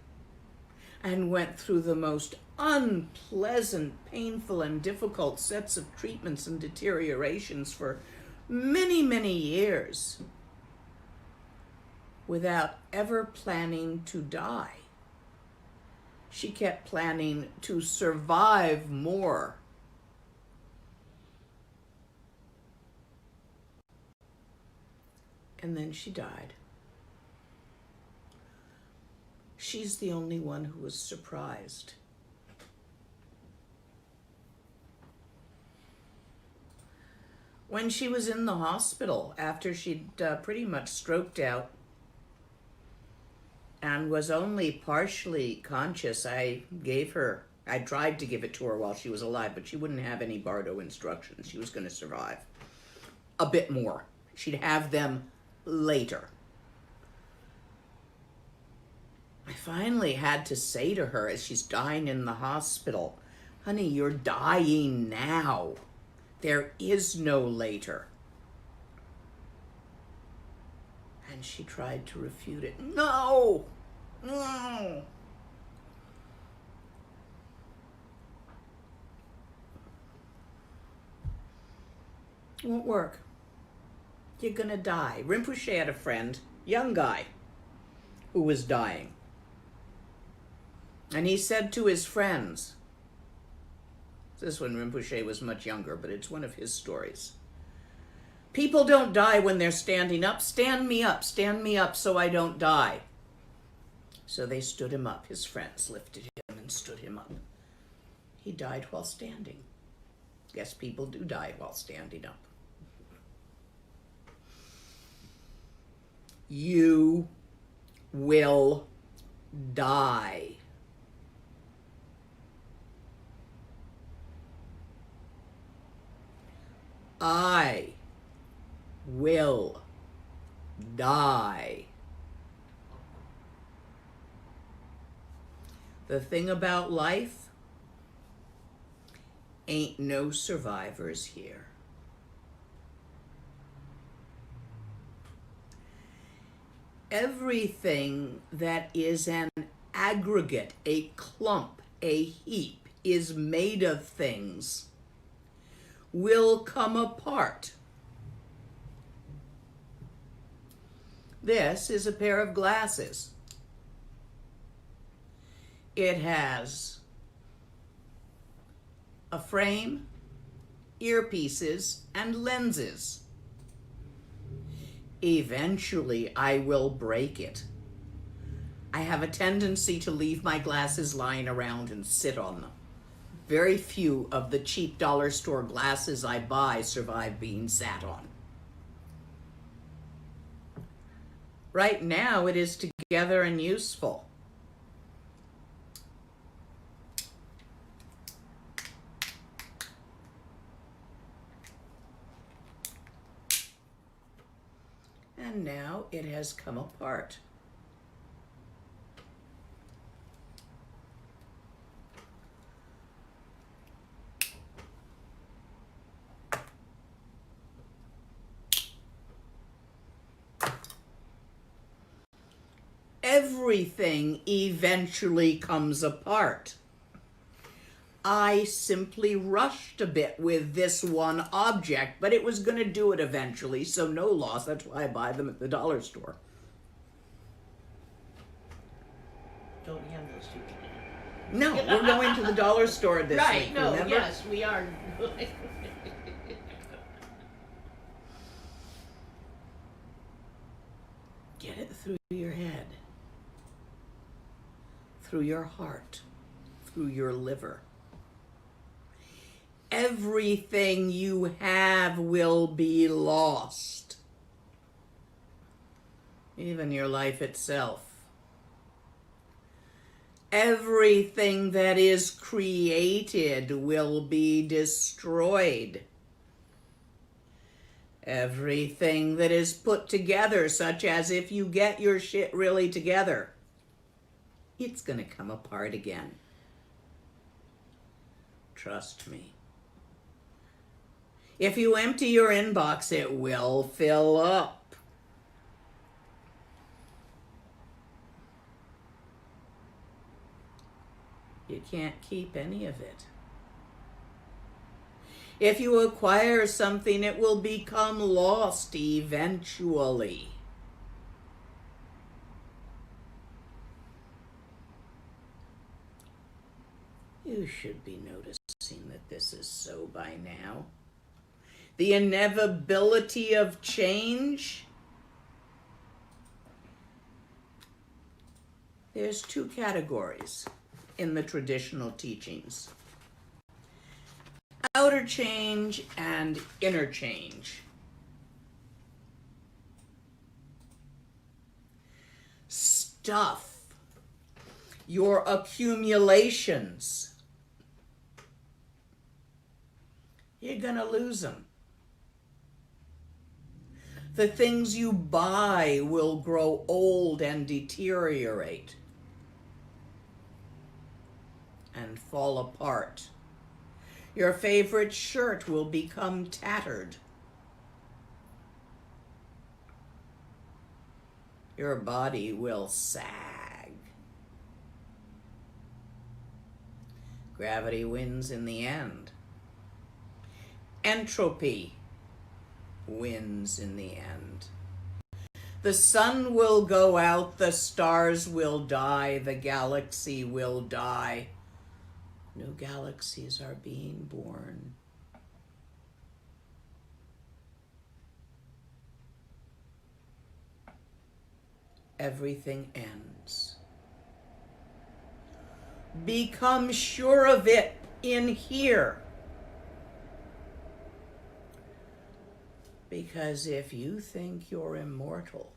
and went through the most unpleasant, painful, and difficult sets of treatments and deteriorations for many, many years without ever planning to die. She kept planning to survive more. And then she died. She's the only one who was surprised. When she was in the hospital, after she'd pretty much stroked out and was only partially conscious, I tried to give it to her while she was alive, but she wouldn't have any Bardo instructions. She was going to survive a bit more. She'd have them later. I finally had to say to her as she's dying in the hospital, honey, you're dying now. There is no later. And she tried to refute it. No! No! It won't work. You're gonna die. Rinpoche had a friend, young guy, who was dying. And he said to his friends, this when Rinpoche was much younger, but it's one of his stories. People don't die when they're standing up. Stand me up so I don't die. So they stood him up. His friends lifted him and stood him up. He died while standing. Yes, people do die while standing up. You will die. I will die. The thing about life, ain't no survivors here. Everything that is an aggregate, a clump, a heap, is made of things, will come apart. This is a pair of glasses. It has a frame, earpieces, and lenses. Eventually, I will break it. I have a tendency to leave my glasses lying around and sit on them. Very few of the cheap dollar store glasses I buy survive being sat on. Right now, it is together and useful. And now it has come apart. Everything eventually comes apart. I simply rushed a bit with this one object, but it was going to do it eventually, so no loss. That's why I buy them at the dollar store. Don't hand those to me. No, we're going to the dollar store this week, remember? Yes, we are. Get it through your head, through your heart, through your liver. everything you have will be lost. Even your life itself. Everything that is created will be destroyed. Everything that is put together, such as if you get your shit really together, it's going to come apart again. Trust me. If you empty your inbox, it will fill up. You can't keep any of it. If you acquire something, it will become lost eventually. You should be noticing that this is so by now. The inevitability of change. There's two categories in the traditional teachings: outer change and inner change. Stuff, your accumulations, you're gonna lose them. The things you buy will grow old and deteriorate and fall apart. Your favorite shirt will become tattered. Your body will sag. Gravity wins in the end. Entropy wins in the end. The sun will go out, the stars will die, the galaxy will die. New galaxies are being born. Everything ends. Become sure of it in here. Because if you think you're immortal,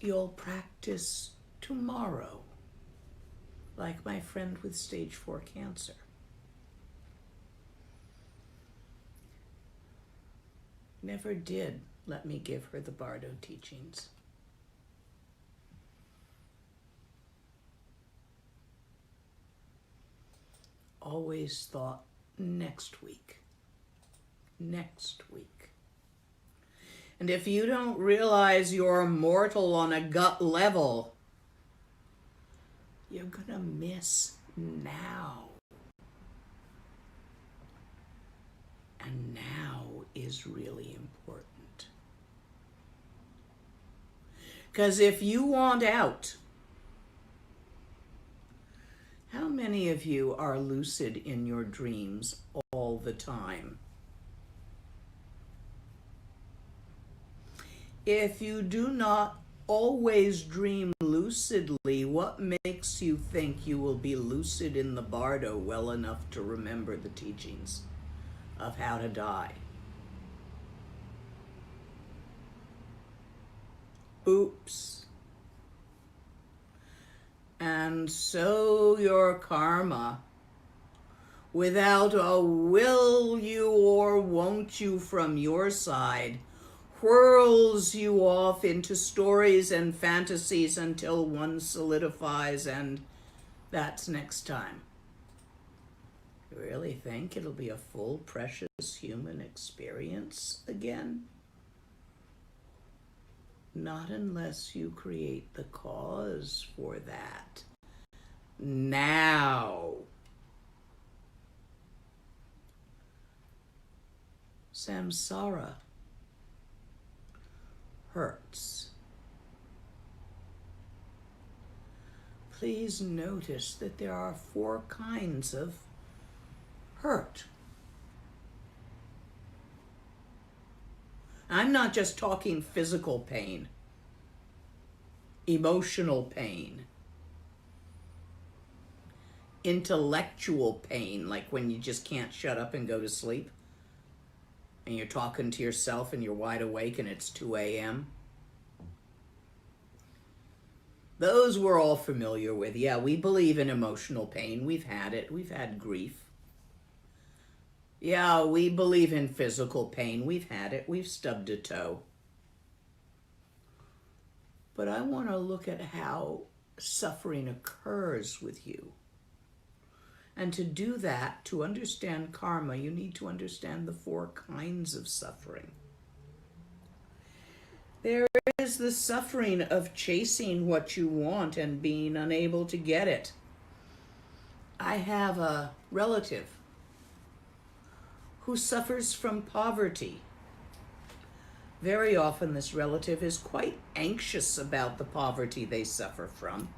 you'll practice tomorrow, like my friend with stage 4 cancer. Never did let me give her the Bardo teachings. Always thought, next week. Next week. And if you don't realize you're mortal on a gut level, you're gonna miss now. And now is really important. Because if you want out, how many of you are lucid in your dreams all the time? If you do not always dream lucidly, what makes you think you will be lucid in the Bardo well enough to remember the teachings of how to die? Oops. And so your karma, without a will you or won't you from your side, whirls you off into stories and fantasies until one solidifies, and that's next time. You really think it'll be a full, precious human experience again? Not unless you create the cause for that. Now. Samsara hurts. Please notice that there are 4 kinds of hurt. I'm not just talking physical pain, emotional pain, intellectual pain, like when you just can't shut up and go to sleep, and you're talking to yourself and you're wide awake and it's 2 a.m. Those we're all familiar with. Yeah, we believe in emotional pain. We've had it. We've had grief. Yeah, we believe in physical pain. We've had it. We've stubbed a toe. But I want to look at how suffering occurs with you. And to do that, to understand karma, you need to understand the 4 kinds of suffering. There is the suffering of chasing what you want and being unable to get it. I have a relative who suffers from poverty. Very often this relative is quite anxious about the poverty they suffer from,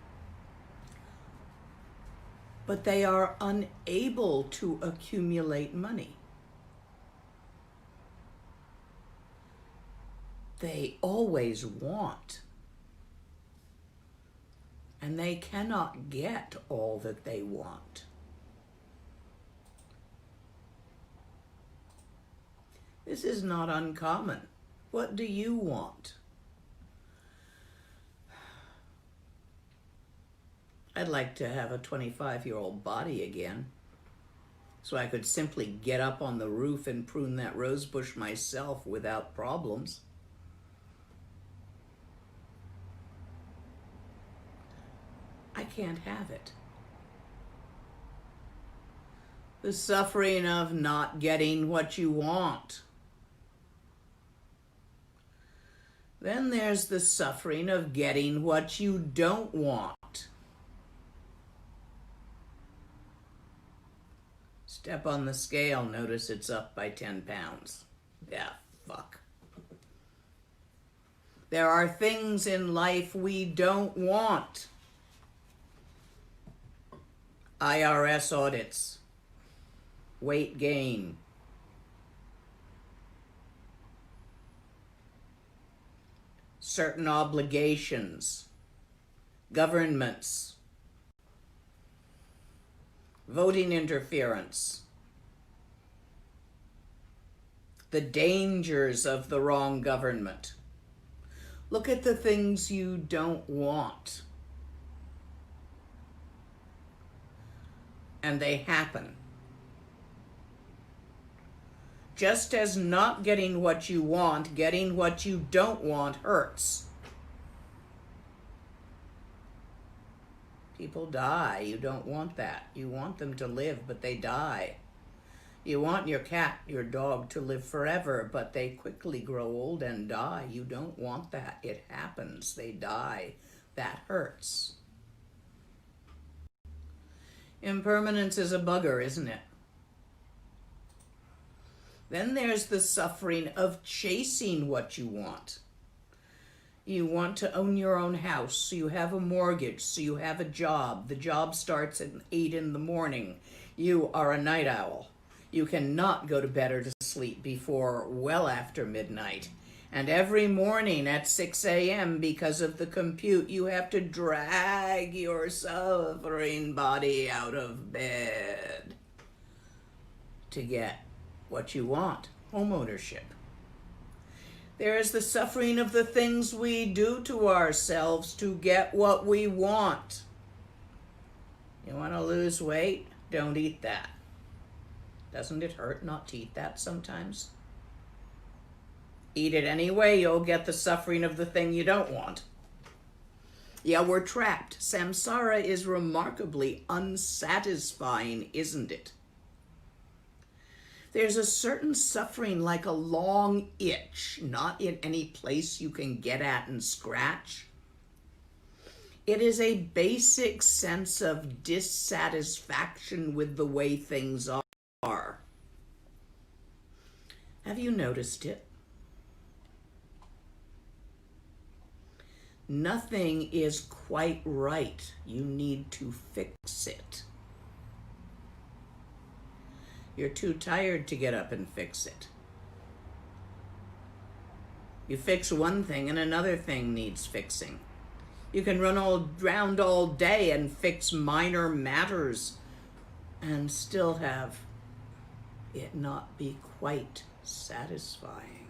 but they are unable to accumulate money. They always want, and they cannot get all that they want. This is not uncommon. What do you want? I'd like to have a 25-year-old body again, so I could simply get up on the roof and prune that rose bush myself without problems. I can't have it. The suffering of not getting what you want. Then there's the suffering of getting what you don't want. Step on the scale, notice it's up by 10 pounds. Yeah, fuck. There are things in life we don't want. IRS audits, weight gain, certain obligations, governments, voting interference, the dangers of the wrong government. Look at the things you don't want. And they happen. Just as not getting what you want, getting what you don't want hurts. People die. You don't want that. You want them to live, but they die. You want your cat, your dog to live forever, but they quickly grow old and die. You don't want that. It happens. They die. That hurts. Impermanence is a bugger, isn't it? Then there's the suffering of chasing what you want. You want to own your own house, so you have a mortgage, so you have a job. The job starts at 8 in the morning. You are a night owl. You cannot go to bed or to sleep before well after midnight. And every morning at 6 a.m., because of the compute, you have to drag your suffering body out of bed to get what you want, home ownership. There is the suffering of the things we do to ourselves to get what we want. You want to lose weight? Don't eat that. Doesn't it hurt not to eat that sometimes? Eat it anyway, you'll get the suffering of the thing you don't want. Yeah, we're trapped. Samsara is remarkably unsatisfying, isn't it? There's a certain suffering like a long itch, not in any place you can get at and scratch. It is a basic sense of dissatisfaction with the way things are. Have you noticed it? Nothing is quite right. You need to fix it. You're too tired to get up and fix it. You fix one thing and another thing needs fixing. You can run around all day and fix minor matters and still have it not be quite satisfying.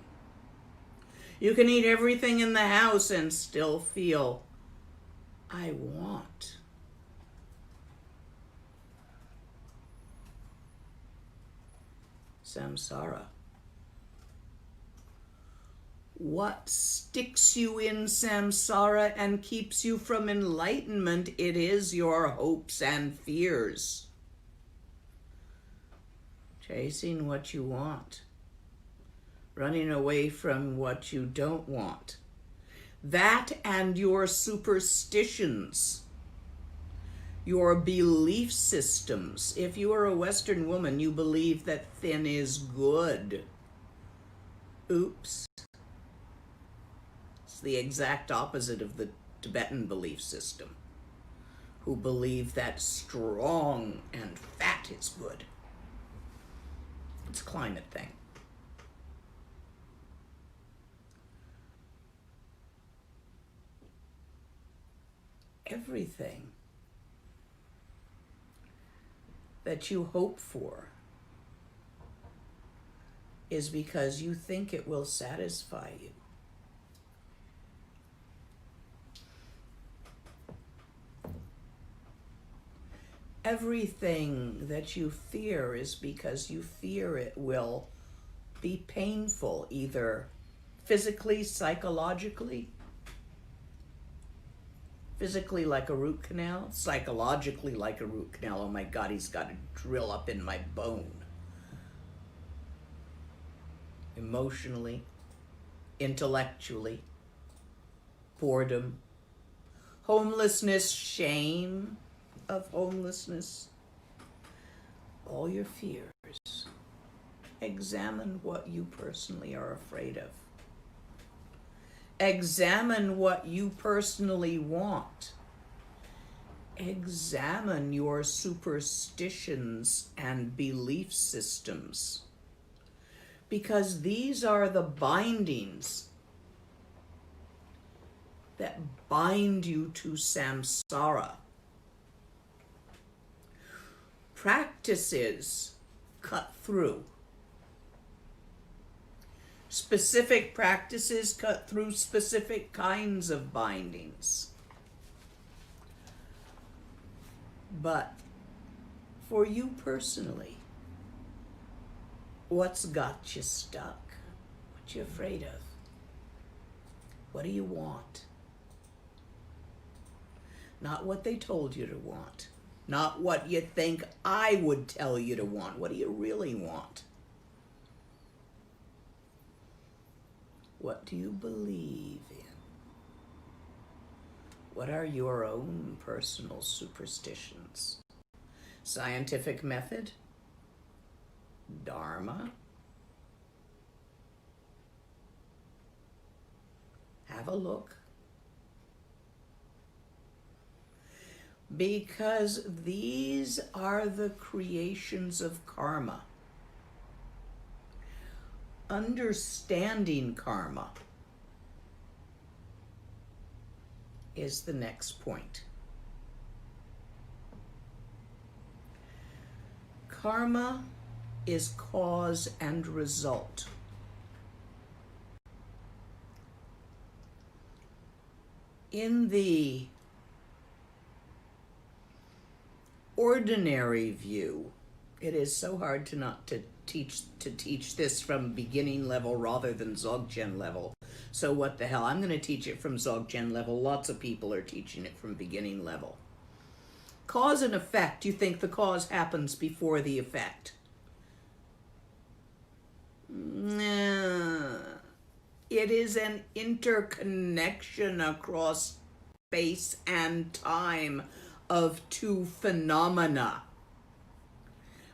You can eat everything in the house and still feel, I want. Samsara. What sticks you in samsara and keeps you from enlightenment? It is your hopes and fears. Chasing what you want. Running away from what you don't want. That and your superstitions. Your belief systems. If you are a Western woman, you believe that thin is good. Oops. It's the exact opposite of the Tibetan belief system, who believe that strong and fat is good. It's a climate thing. Everything that you hope for is because you think it will satisfy you. Everything that you fear is because you fear it will be painful, either physically, psychologically. Physically, like a root canal. Psychologically, like a root canal. Oh my God, he's got a drill up in my bone. Emotionally, intellectually, boredom, homelessness, shame of homelessness, all your fears. Examine what you personally are afraid of. Examine what you personally want. Examine your superstitions and belief systems, because these are the bindings that bind you to samsara. Practices cut through. Specific practices cut through specific kinds of bindings. But for you personally, what's got you stuck? What you afraid of? What do you want? Not what they told you to want. Not what you think I would tell you to want. What do you really want? What do you believe in? What are your own personal superstitions? Scientific method? Dharma? Have a look. Because these are the creations of karma. Understanding karma is the next point. Karma is cause and result. In the ordinary view, it is so hard to teach this from beginning level rather than Dzogchen level. So what the hell? I'm going to teach it from Dzogchen level. Lots of people are teaching it from beginning level. Cause and effect. You think the cause happens before the effect. Nah. It is an interconnection across space and time of two phenomena.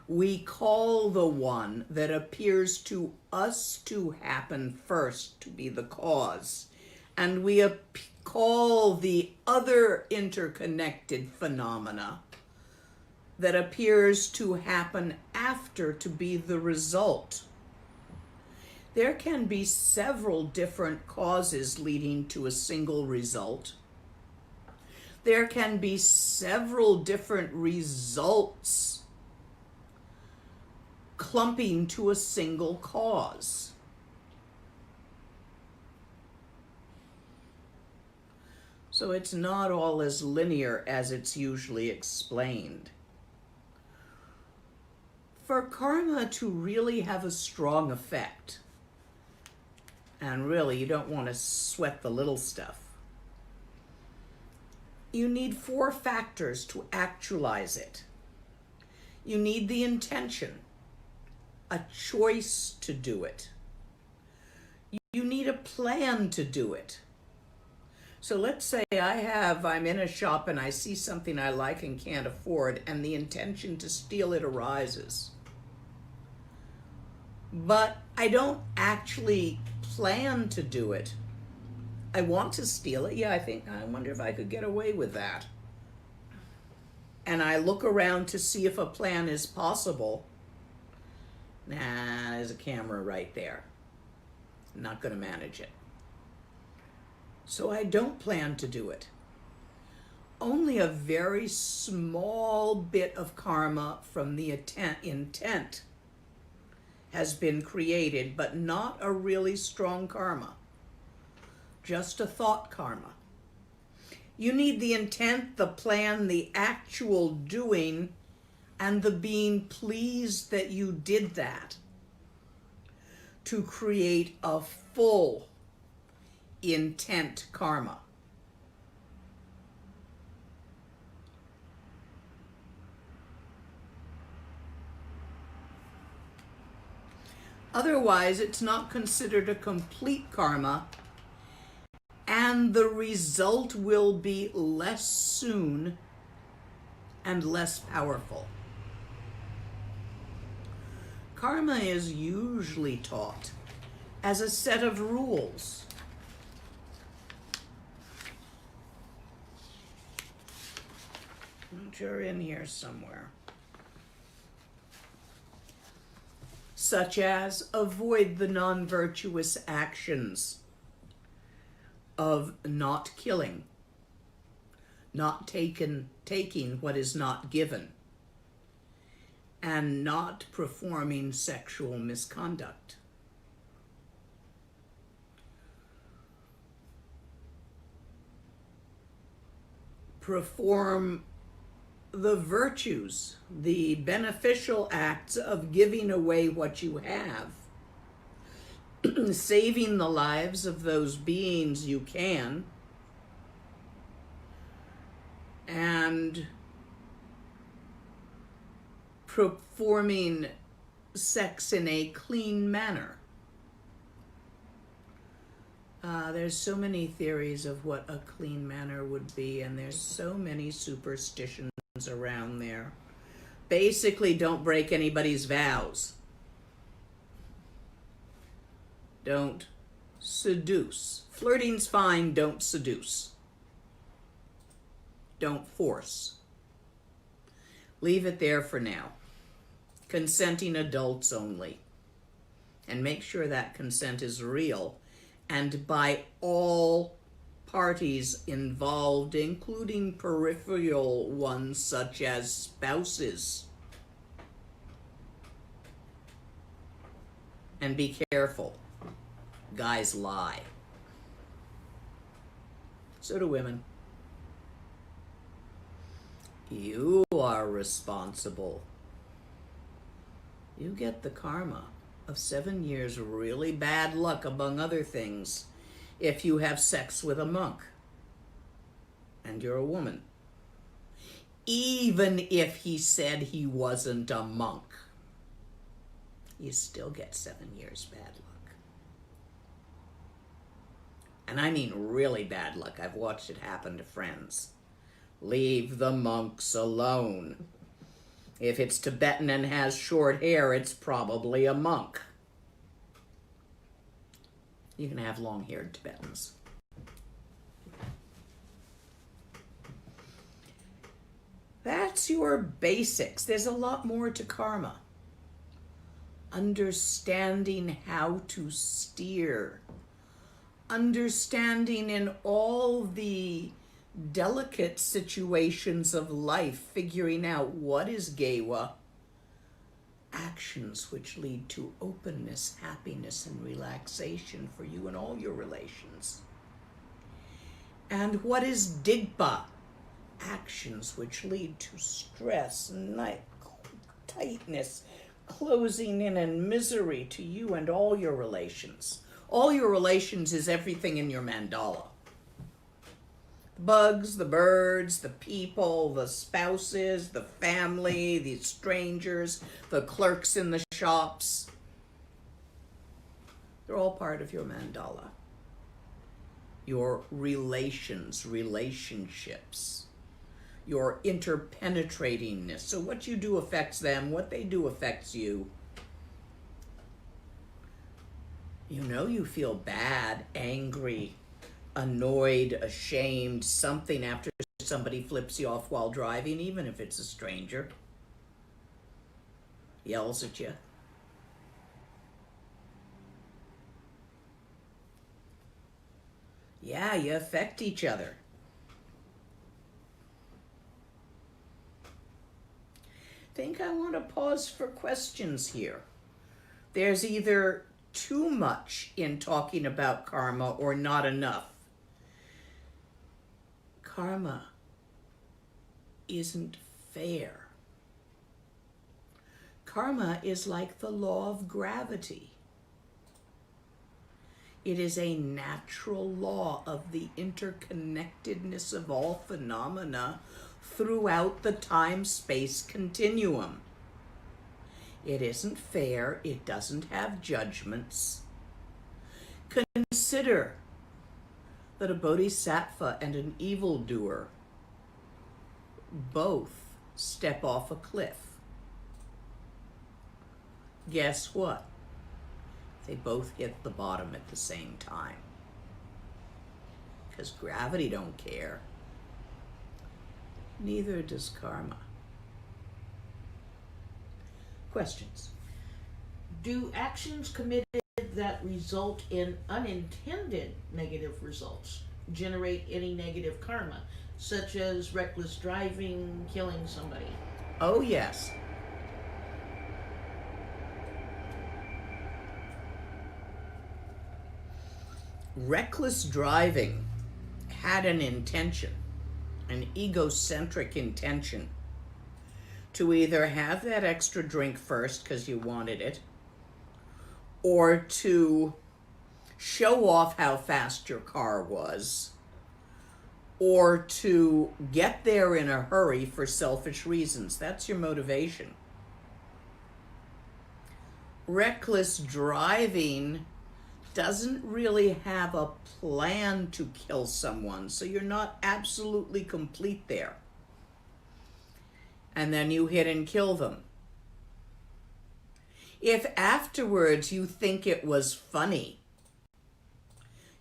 We call the one that appears to us to happen first to be the cause, and we call the other interconnected phenomena that appears to happen after to be the result. There can be several different causes leading to a single result. There can be several different results clumping to a single cause. So it's not all as linear as it's usually explained. For karma to really have a strong effect, and really you don't want to sweat the little stuff, you need 4 factors to actualize it. You need the intention, a choice to do it. You need a plan to do it. So let's say I'm in a shop and I see something I like and can't afford, and the intention to steal it arises. But I don't actually plan to do it. I want to steal it. Yeah, I wonder if I could get away with that. And I look around to see if a plan is possible. Nah, there's a camera right there. I'm not going to manage it. So I don't plan to do it. Only a very small bit of karma from the intent has been created, but not a really strong karma. Just a thought karma. You need the intent, the plan, the actual doing, and the being pleased that you did that to create a full intent karma. Otherwise, it's not considered a complete karma, and the result will be less soon and less powerful. Karma is usually taught as a set of rules. You're in here somewhere. Such as avoid the non-virtuous actions of not killing, not taking what is not given, and not performing sexual misconduct. Perform the virtues, the beneficial acts of giving away what you have, saving the lives of those beings you can, and performing sex in a clean manner. There's so many theories of what a clean manner would be, and there's so many superstitions around there. Basically, don't break anybody's vows. Don't seduce. Flirting's fine, don't seduce. Don't force. Leave it there for now. Consenting adults only. And make sure that consent is real and by all parties involved, including peripheral ones such as spouses. And be careful. Guys lie. So do women. You are responsible. You get the karma of 7 years really bad luck, among other things, if you have sex with a monk and you're a woman. Even if he said he wasn't a monk, you still get 7 years bad luck. And I mean really bad luck. I've watched it happen to friends. Leave the monks alone. If it's Tibetan and has short hair, it's probably a monk. You can have long-haired Tibetans. That's your basics. There's a lot more to karma. Understanding how to steer. Understanding in all the delicate situations of life, figuring out what is Gewa actions which lead to openness, happiness, and relaxation for you in all your relations. And what is digpa? Actions which lead to stress, tightness, closing in, and misery to you and all your relations. All your relations is everything in your mandala. The bugs, the birds, the people, the spouses, the family, the strangers, the clerks in the shops. They're all part of your mandala. Your relations, relationships, your interpenetratingness. So what you do affects them, what they do affects you. You know you feel bad, angry, annoyed, ashamed, something after somebody flips you off while driving, even if it's a stranger, yells at you. Yeah, you affect each other. I think I want to pause for questions here. There's either too much in talking about karma or not enough. Karma isn't fair. Karma is like the law of gravity. It is a natural law of the interconnectedness of all phenomena throughout the time-space continuum. It isn't fair. It doesn't have judgments. Consider that a bodhisattva and an evildoer both step off a cliff. Guess what? They both hit the bottom at the same time. Because gravity don't care. Neither does karma. Questions? Do actions committed that result in unintended negative results generate any negative karma, such as reckless driving, killing somebody? Oh, yes. Reckless driving had an intention, an egocentric intention, to either have that extra drink first because you wanted it, or to show off how fast your car was, or to get there in a hurry for selfish reasons. That's your motivation. Reckless driving doesn't really have a plan to kill someone, so you're not absolutely complete there. And then you hit and kill them. If afterwards you think it was funny,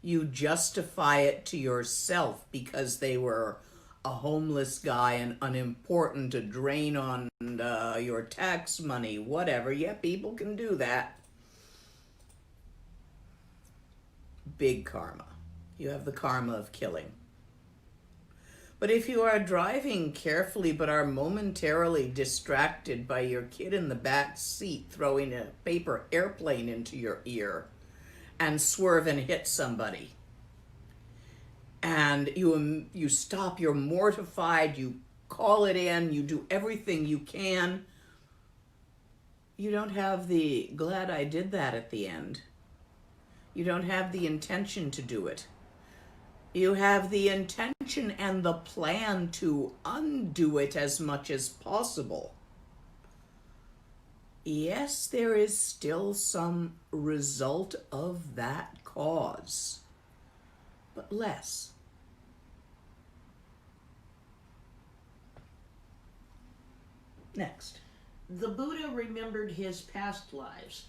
you justify it to yourself because they were a homeless guy and unimportant, a drain on your tax money, whatever. Yeah, people can do that. Big karma. You have the karma of killing. But if you are driving carefully but are momentarily distracted by your kid in the back seat throwing a paper airplane into your ear and swerve and hit somebody, and you stop, you're mortified, you call it in, you do everything you can, you don't have the glad I did that at the end. You don't have the intention to do it. You have the intention and the plan to undo it as much as possible. Yes, there is still some result of that cause, but less. Next. The Buddha remembered his past lives.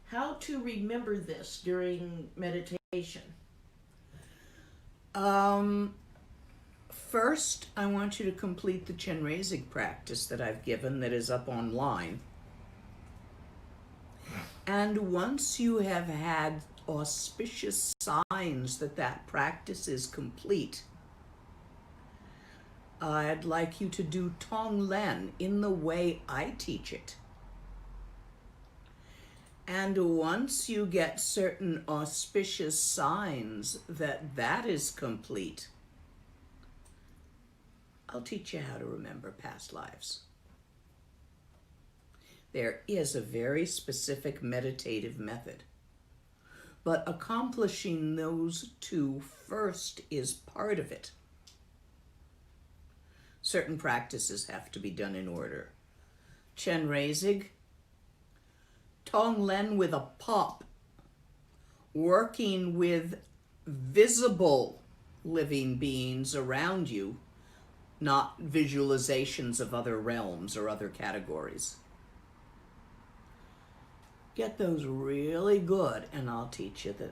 How to remember this during meditation? First, I want you to complete the Chenrezig practice that I've given that is up online. And once you have had auspicious signs that that practice is complete, I'd like you to do Tonglen in the way I teach it. And once you get certain auspicious signs that that is complete, I'll teach you how to remember past lives. There is a very specific meditative method, but accomplishing those two first is part of it. Certain practices have to be done in order. Chen Reizig, Tong Len with a pop, working with visible living beings around you, not visualizations of other realms or other categories. Get those really good, and I'll teach you the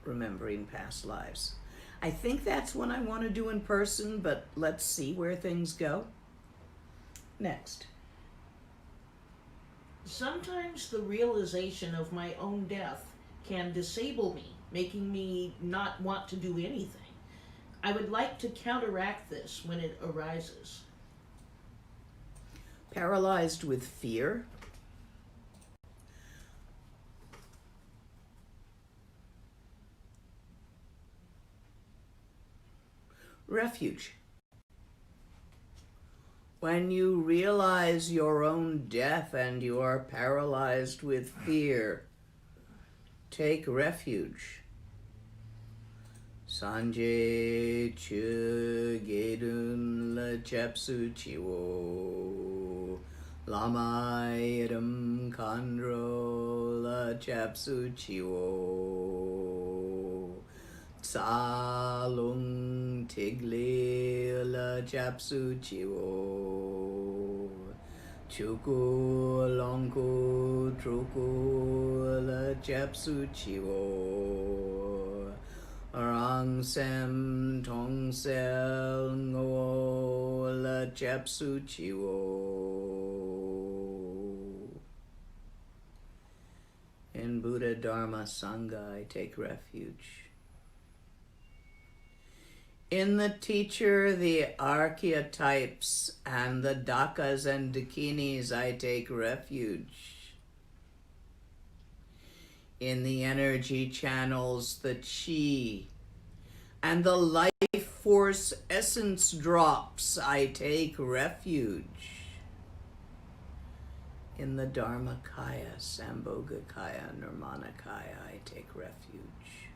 remembering past lives. I think that's what I want to do in person, but let's see where things go. Next. Sometimes the realization of my own death can disable me, making me not want to do anything. I would like to counteract this when it arises. Paralyzed with fear? Refuge. When you realize your own death and you are paralyzed with fear, take refuge. Sanje chu gedun la chapsu chiwo, Lama Lena Ngondro la chapsu chiwo, Tsalung tigli la chapsu chiwo, Chuku longku truku la chapsu chiwo, Rang sem tong sel ngo la chapsu chiwo. In Buddha, Dharma, Sangha, I take refuge. In the teacher, the archetypes, and the dakas and dakinis, I take refuge. In the energy channels, the chi, and the life force essence drops, I take refuge. In the Dharmakaya, Sambhogakaya, Nirmanakaya, I take refuge.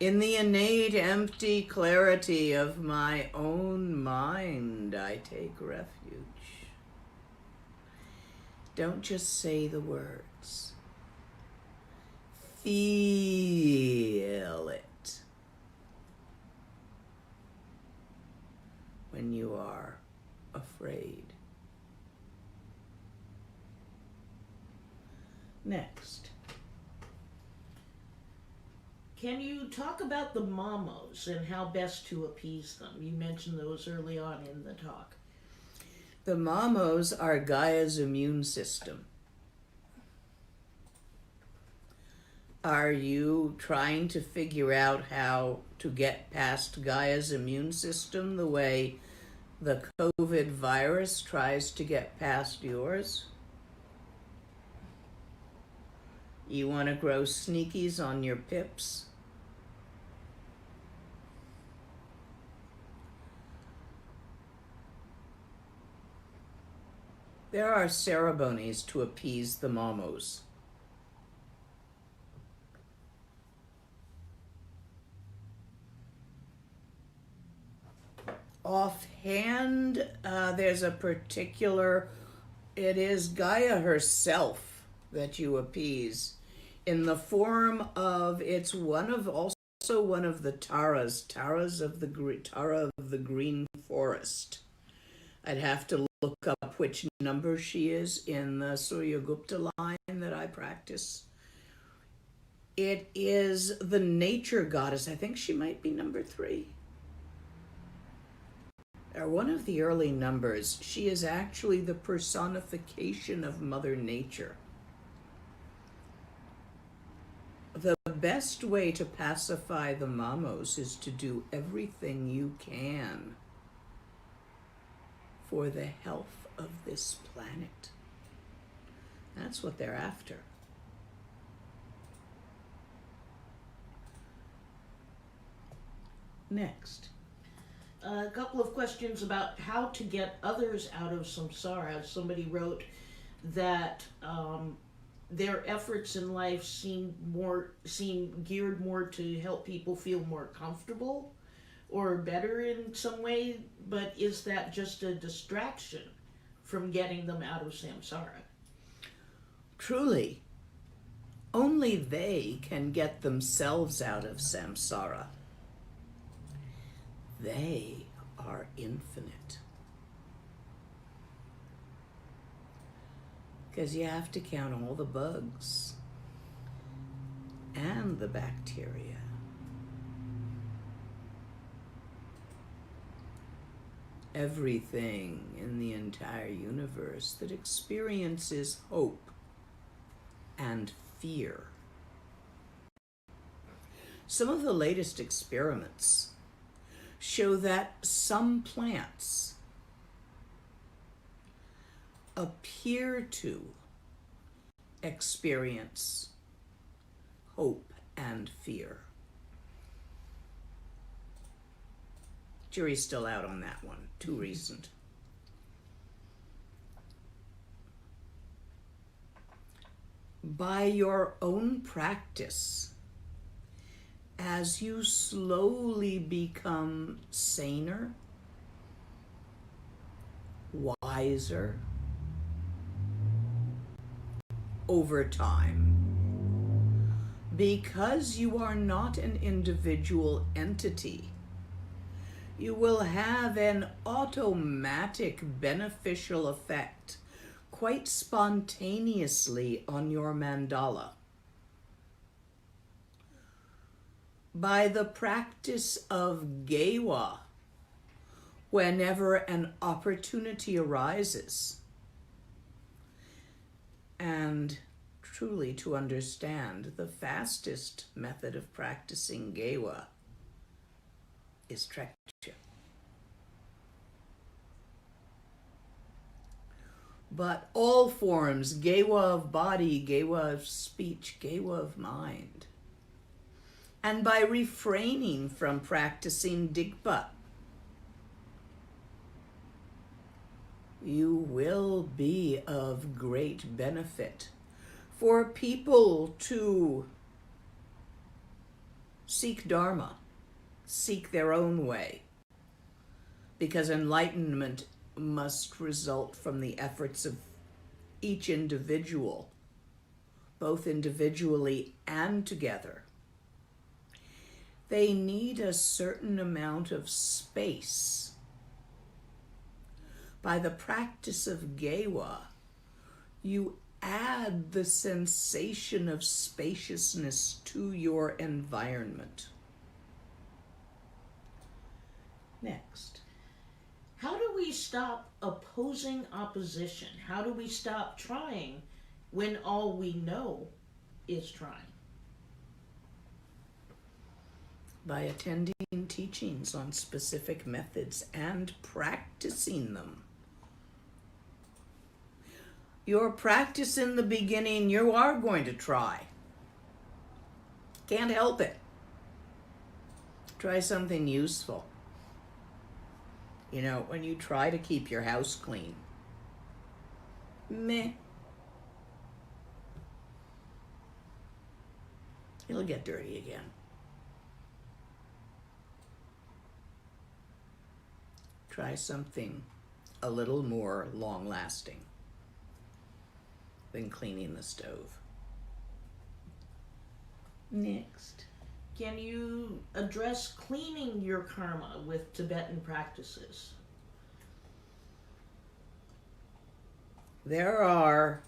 In the innate empty clarity of my own mind, I take refuge. Don't just say the words. Feel it when you are afraid. Next. Can you talk about the mamos and how best to appease them? You mentioned those early on in the talk. The mamos are Gaia's immune system. Are you trying to figure out how to get past Gaia's immune system the way the COVID virus tries to get past yours? You want to grow sneakies on your pips? There are ceremonies to appease the mamos. Offhand, there's a particular, it is Gaia herself that you appease in the form of, it's one of the Taras of the Tara of the Green Forest. I'd have to look up which number she is in the Surya Gupta line that I practice. It is the nature goddess. I think she might be number 3. Or one of the early numbers. She is actually the personification of Mother Nature. The best way to pacify the mamos is to do everything you can for the health of this planet. That's what they're after. Next. A couple of questions about how to get others out of samsara. Somebody wrote that their efforts in life seem geared more to help people feel more comfortable or better in some way, but is that just a distraction from getting them out of samsara? Truly, only they can get themselves out of samsara. They are infinite. Because you have to count all the bugs and the bacteria. Everything in the entire universe that experiences hope and fear. Some of the latest experiments show that some plants appear to experience hope and fear. Jury's still out on that one. Too recent. By your own practice, as you slowly become saner, wiser, over time, because you are not an individual entity, you will have an automatic beneficial effect quite spontaneously on your mandala. By the practice of gewa, whenever an opportunity arises, and truly to understand, the fastest method of practicing gewa is trekchö. But all forms, gewa of body, gewa of speech, gewa of mind. And by refraining from practicing digpa, you will be of great benefit for people to seek dharma, seek their own way, because enlightenment must result from the efforts of each individual, both individually and together. They need a certain amount of space. By the practice of gewa, you add the sensation of spaciousness to your environment. Next. How do we stop opposing opposition? How do we stop trying when all we know is trying? By attending teachings on specific methods and practicing them. Your practice in the beginning, you are going to try. Can't help it. Try something useful. You know, when you try to keep your house clean, meh. It'll get dirty again. Try something a little more long-lasting than cleaning the stove. Next. Can you address cleaning your karma with Tibetan practices? There are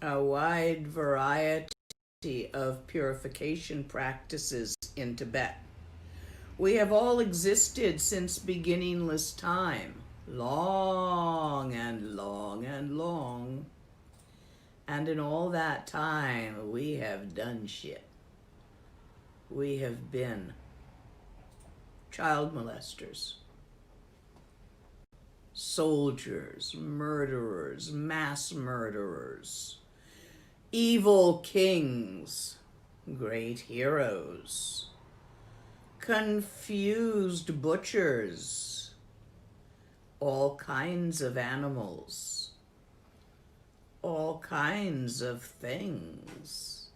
a wide variety of purification practices in Tibet. We have all existed since beginningless time, long and long and long. And in all that time, we have done shit. We have been child molesters, soldiers, murderers, mass murderers, evil kings, great heroes, confused butchers, all kinds of animals, all kinds of things,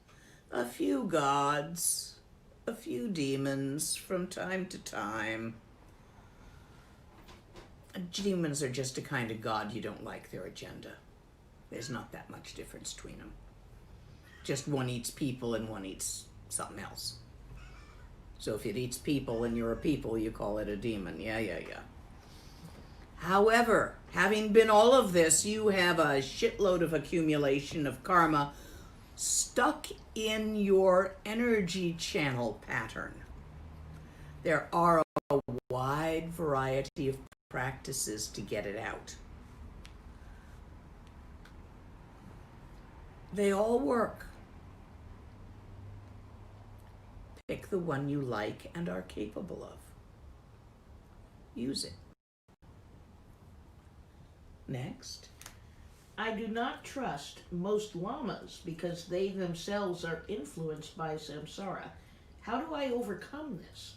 a few gods, a few demons from time to time. Demons are just a kind of god you don't like their agenda. There's not that much difference between them. Just one eats people and one eats something else. So if it eats people and you're a people, you call it a demon. Yeah. However, having been all of this, you have a shitload of accumulation of karma stuck in your energy channel pattern. There are a wide variety of practices to get it out. They all work. Pick the one you like and are capable of. Use it. Next. I do not trust most lamas because they themselves are influenced by samsara. How do I overcome this?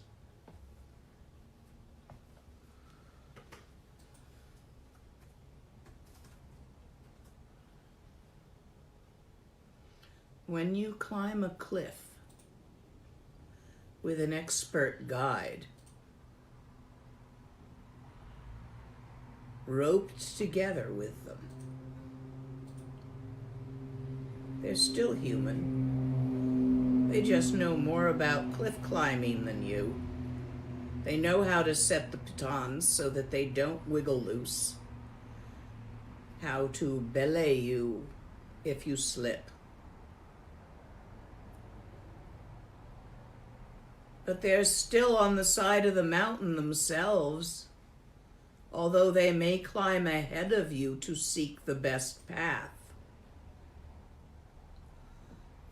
When you climb a cliff with an expert guide, roped together with them, they're still human. They just know more about cliff climbing than you. They know how to set the pitons so that they don't wiggle loose, how to belay you if you slip. But they're still on the side of the mountain themselves, although they may climb ahead of you to seek the best path.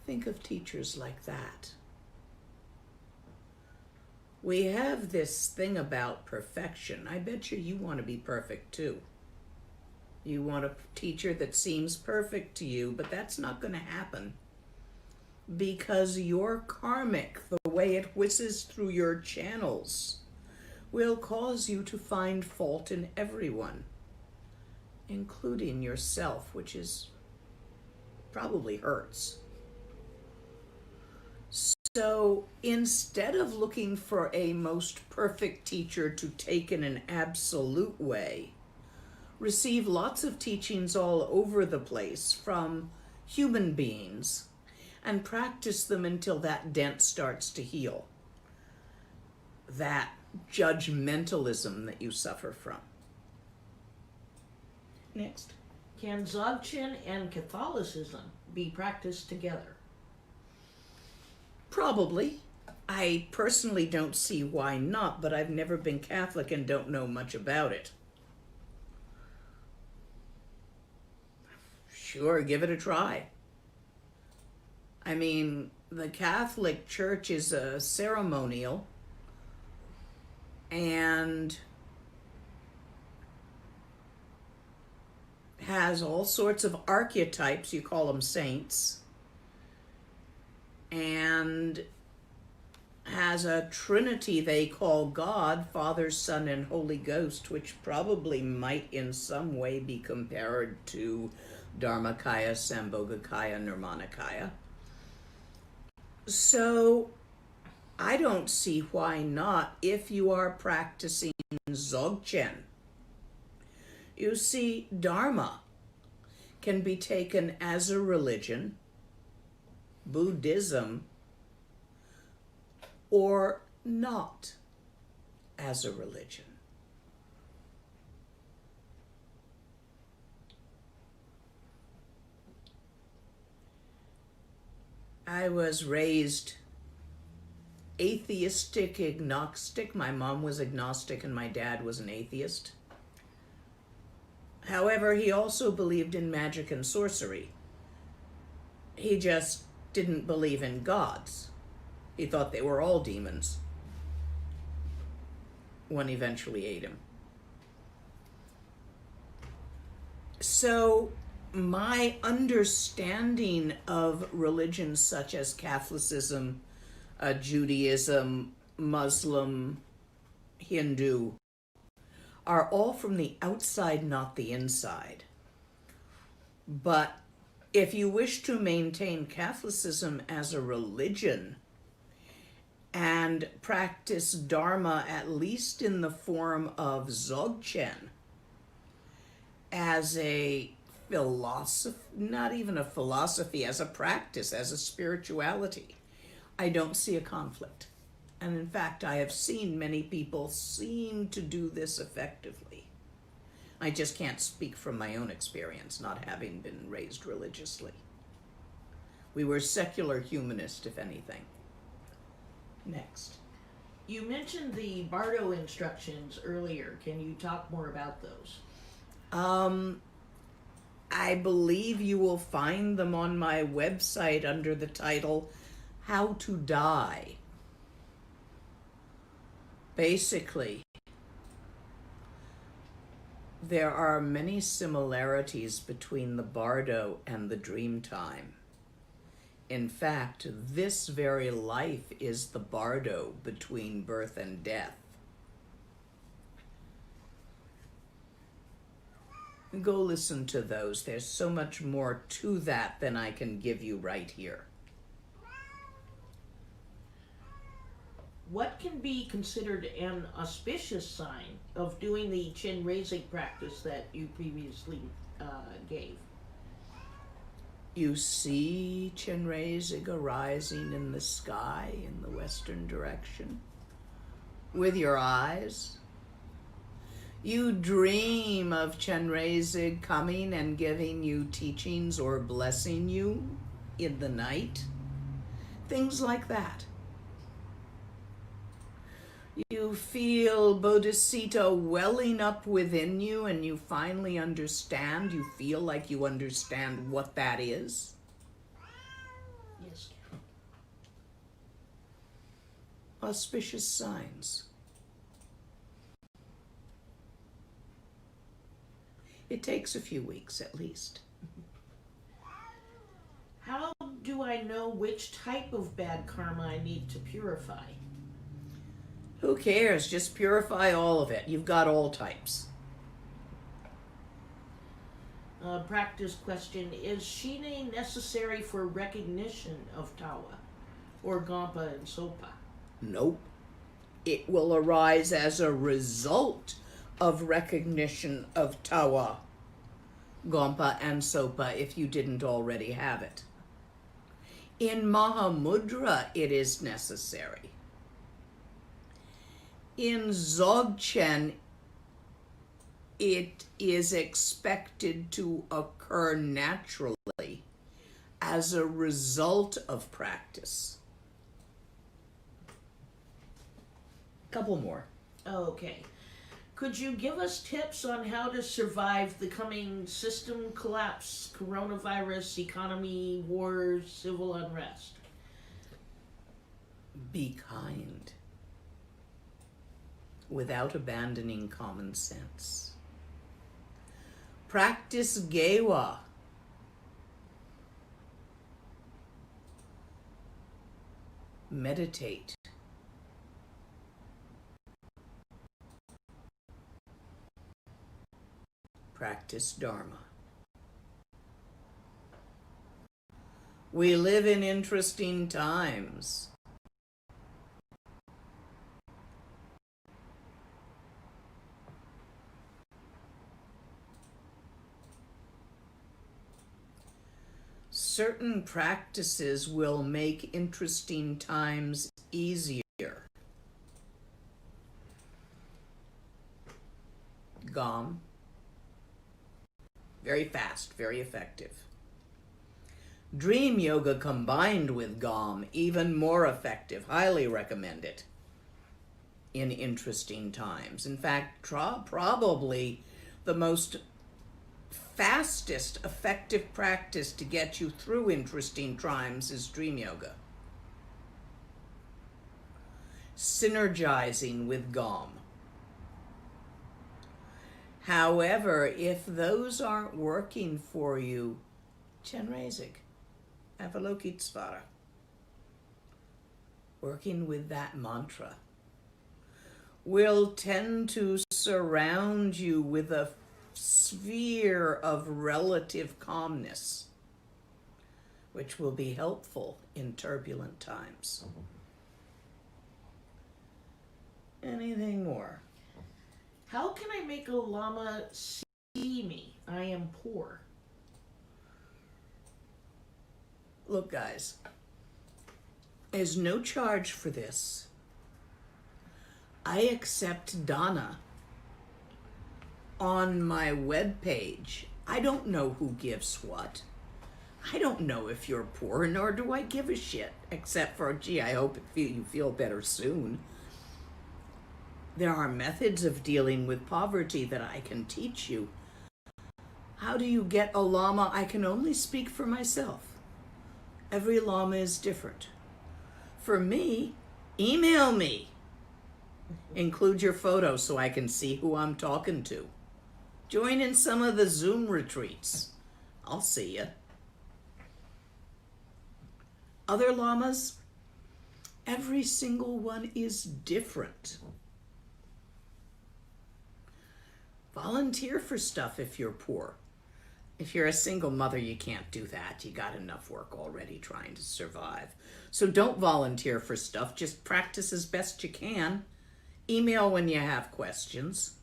Think of teachers like that. We have this thing about perfection. I bet you want to be perfect too. You want a teacher that seems perfect to you, but that's not going to happen. Because your karmic, the way it whizzes through your channels, will cause you to find fault in everyone, including yourself, which is probably hurts. So instead of looking for a most perfect teacher to take in an absolute way, receive lots of teachings all over the place from human beings and practice them until that dent starts to heal. That judgmentalism that you suffer from. Next. Can Dzogchen and Catholicism be practiced together? Probably. I personally don't see why not, but I've never been Catholic and don't know much about it. Sure, give it a try. I mean, the Catholic Church is a ceremonial and has all sorts of archetypes, you call them saints, and has a trinity they call God, Father, Son, and Holy Ghost, which probably might in some way be compared to Dharmakaya, Sambhogakaya, Nirmanakaya. So I don't see why not if you are practicing Dzogchen. You see, Dharma can be taken as a religion, Buddhism, or not as a religion. I was raised atheistic, agnostic. My mom was agnostic and my dad was an atheist. However, he also believed in magic and sorcery. He just didn't believe in gods. He thought they were all demons. One eventually ate him. So My understanding of religions such as Catholicism, Judaism, Muslim, Hindu, are all from the outside, not the inside. But if you wish to maintain Catholicism as a religion and practice Dharma, at least in the form of Dzogchen, as a philosophy, not even a philosophy, as a practice, as a spirituality, I don't see a conflict. And in fact, I have seen many people seem to do this effectively. I just can't speak from my own experience, not having been raised religiously. We were secular humanist, if anything. Next. You mentioned the Bardo Instructions earlier. Can you talk more about those? I believe you will find them on my website under the title, How to Die. Basically, there are many similarities between the Bardo and the dream time. In fact, this very life is the Bardo between birth and death. Go listen to those. There's so much more to that than I can give you right here. What can be considered an auspicious sign of doing the Chenrezig practice that you previously gave? You see Chenrezig arising in the sky in the western direction with your eyes. You dream of Chenrezig coming and giving you teachings or blessing you in the night. Things like that. You feel Bodhisattva welling up within you and you finally understand, you feel like you understand what that is. Yes. Auspicious signs. It takes a few weeks at least. How do I know which type of bad karma I need to purify? Who cares? Just purify all of it. You've got all types. Practice question, is Shine necessary for recognition of Tawa or Gompa and Sopa? Nope. It will arise as a result of recognition of Tawa, Gompa, and Sopa if you didn't already have it. In Mahamudra, it is necessary. In Dzogchen, it is expected to occur naturally as a result of practice. Couple more. Okay. Could you give us tips on how to survive the coming system collapse, coronavirus, economy, wars, civil unrest? Be kind, without abandoning common sense. Practice Gewa. Meditate. Practice Dharma. We live in interesting times. Certain practices will make interesting times easier. Gom. Very fast, very effective. Dream yoga combined with Gom, even more effective. Highly recommend it in interesting times. In fact, probably the most fastest effective practice to get you through interesting times is dream yoga. Synergizing with Gom. However, if those aren't working for you, Chenrezig, Avalokitesvara, working with that mantra will tend to surround you with a sphere of relative calmness, which will be helpful in turbulent times. Anything more? How can I make a Lama see me? I am poor. Look, guys, there's no charge for this. I accept Dana on my webpage. I don't know who gives what. I don't know if you're poor, nor do I give a shit, except for, gee, I hope you feel better soon. There are methods of dealing with poverty that I can teach you. How do you get a Lama? I can only speak for myself. Every Lama is different. For me, email me. Include your photo so I can see who I'm talking to. Join in some of the Zoom retreats. I'll see you. Other Lamas, every single one is different. Volunteer for stuff if you're poor. If you're a single mother, you can't do that. You got enough work already trying to survive. So don't volunteer for stuff. Just practice as best you can. Email when you have questions.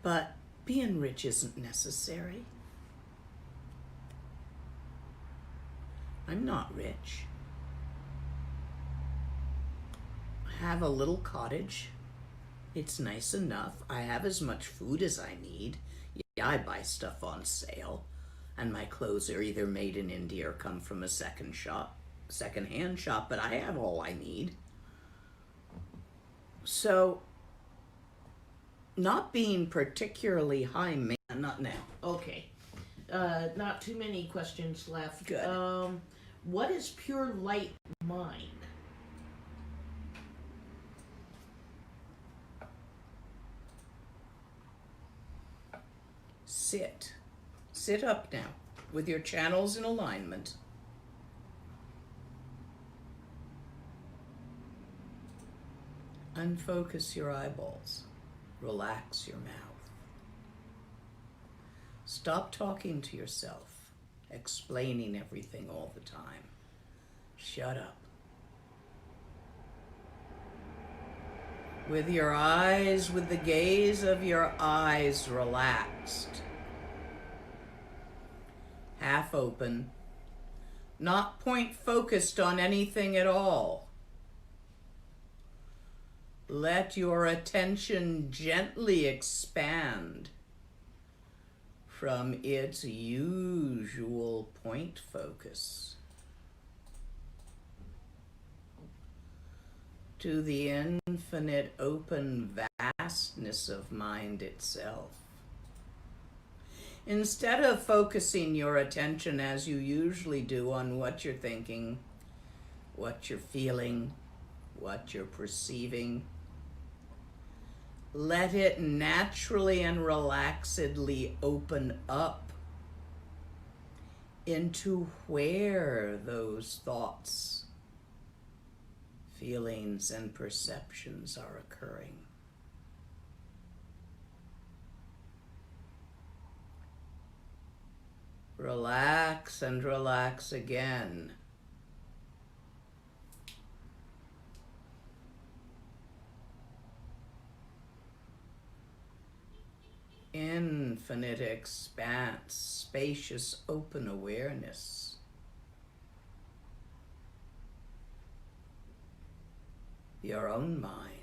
But being rich isn't necessary. I'm not rich. I have a little cottage. It's nice enough. I have as much food as I need. Yeah, I buy stuff on sale. And my clothes are either made in India or come from a second-hand shop, but I have all I need. So, not being particularly high man, not now. Okay. Not too many questions left. Good. What is pure light mind? Sit. Sit up now, with your channels in alignment. Unfocus your eyeballs. Relax your mouth. Stop talking to yourself, explaining everything all the time. Shut up. With your eyes, with the gaze of your eyes relaxed, half open, not point focused on anything at all. Let your attention gently expand from its usual point focus to the infinite open vastness of mind itself. Instead of focusing your attention as you usually do on what you're thinking, what you're feeling, what you're perceiving, let it naturally and relaxedly open up into where those thoughts, feelings, and perceptions are occurring. Relax and relax again. Infinite expanse, spacious open awareness. Your own mind.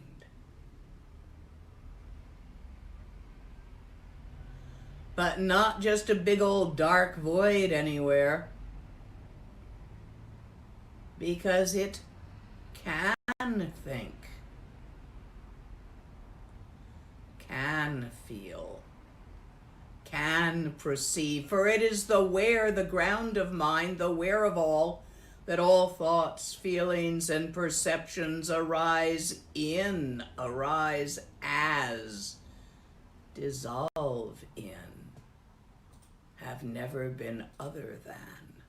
But not just a big old dark void anywhere, because it can think, can feel, can perceive, for it is the where, the ground of mind, the where of all, that all thoughts, feelings, and perceptions arise as, dissolve in, have never been other than.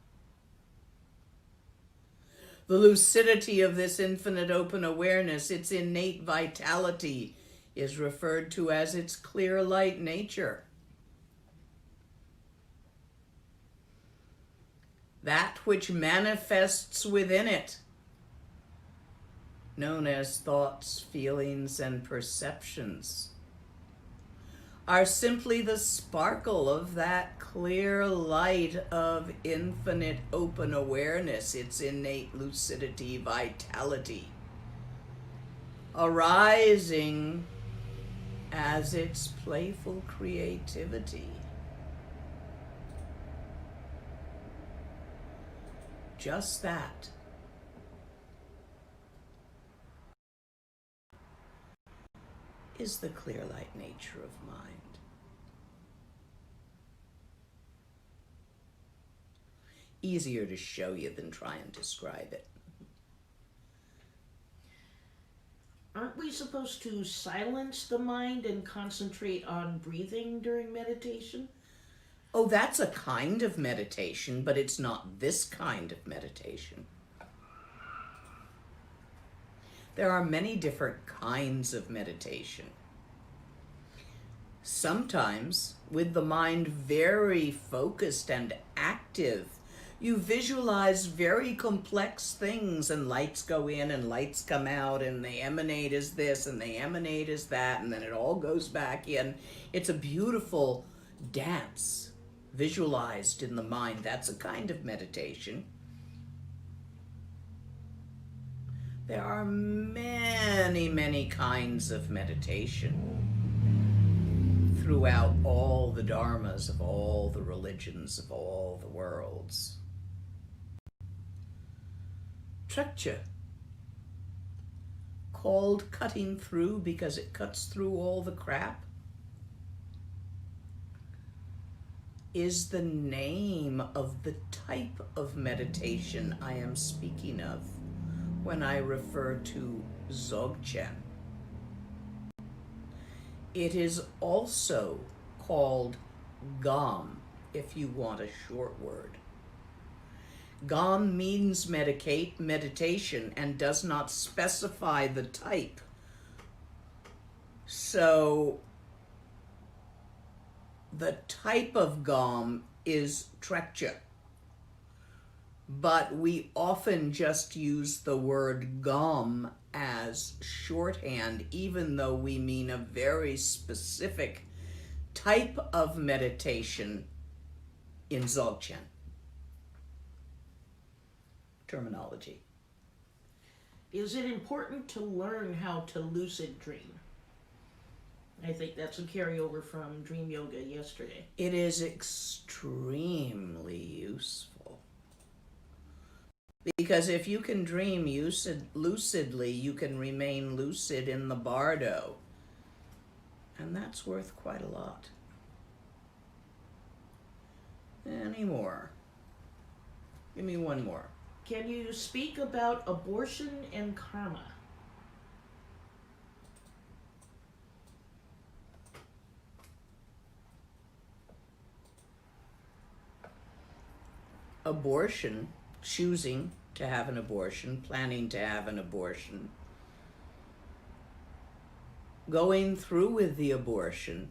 The lucidity of this infinite open awareness, its innate vitality, is referred to as its clear light nature. That which manifests within it, known as thoughts, feelings, and perceptions, are simply the sparkle of that clear light of infinite open awareness, its innate lucidity, vitality, arising as its playful creativity. Just that. Is the clear light nature of mind. Easier to show you than try and describe it. Aren't we supposed to silence the mind and concentrate on breathing during meditation? Oh, that's a kind of meditation, but it's not this kind of meditation. There are many different kinds of meditation. Sometimes, with the mind very focused and active, you visualize very complex things, and lights go in and lights come out, and they emanate as this and they emanate as that, and then it all goes back in. It's a beautiful dance visualized in the mind. That's a kind of meditation. There are many, many kinds of meditation throughout all the dharmas of all the religions of all the worlds. Trekcha, called cutting through because it cuts through all the crap, is the name of the type of meditation I am speaking of when I refer to Dzogchen. It is also called Gam, if you want a short word. Gam means meditation and does not specify the type. So the type of Gam is Trekcha, but we often just use the word Gam as shorthand, even though we mean a very specific type of meditation in Dzogchen terminology. Is it important to learn how to lucid dream? I think that's a carryover from Dream Yoga yesterday. It is extremely useful. Because if you can dream lucidly, you can remain lucid in the Bardo. And that's worth quite a lot. Any more? Give me one more. Can you speak about abortion and karma? Abortion, choosing to have an abortion, planning to have an abortion, going through with the abortion,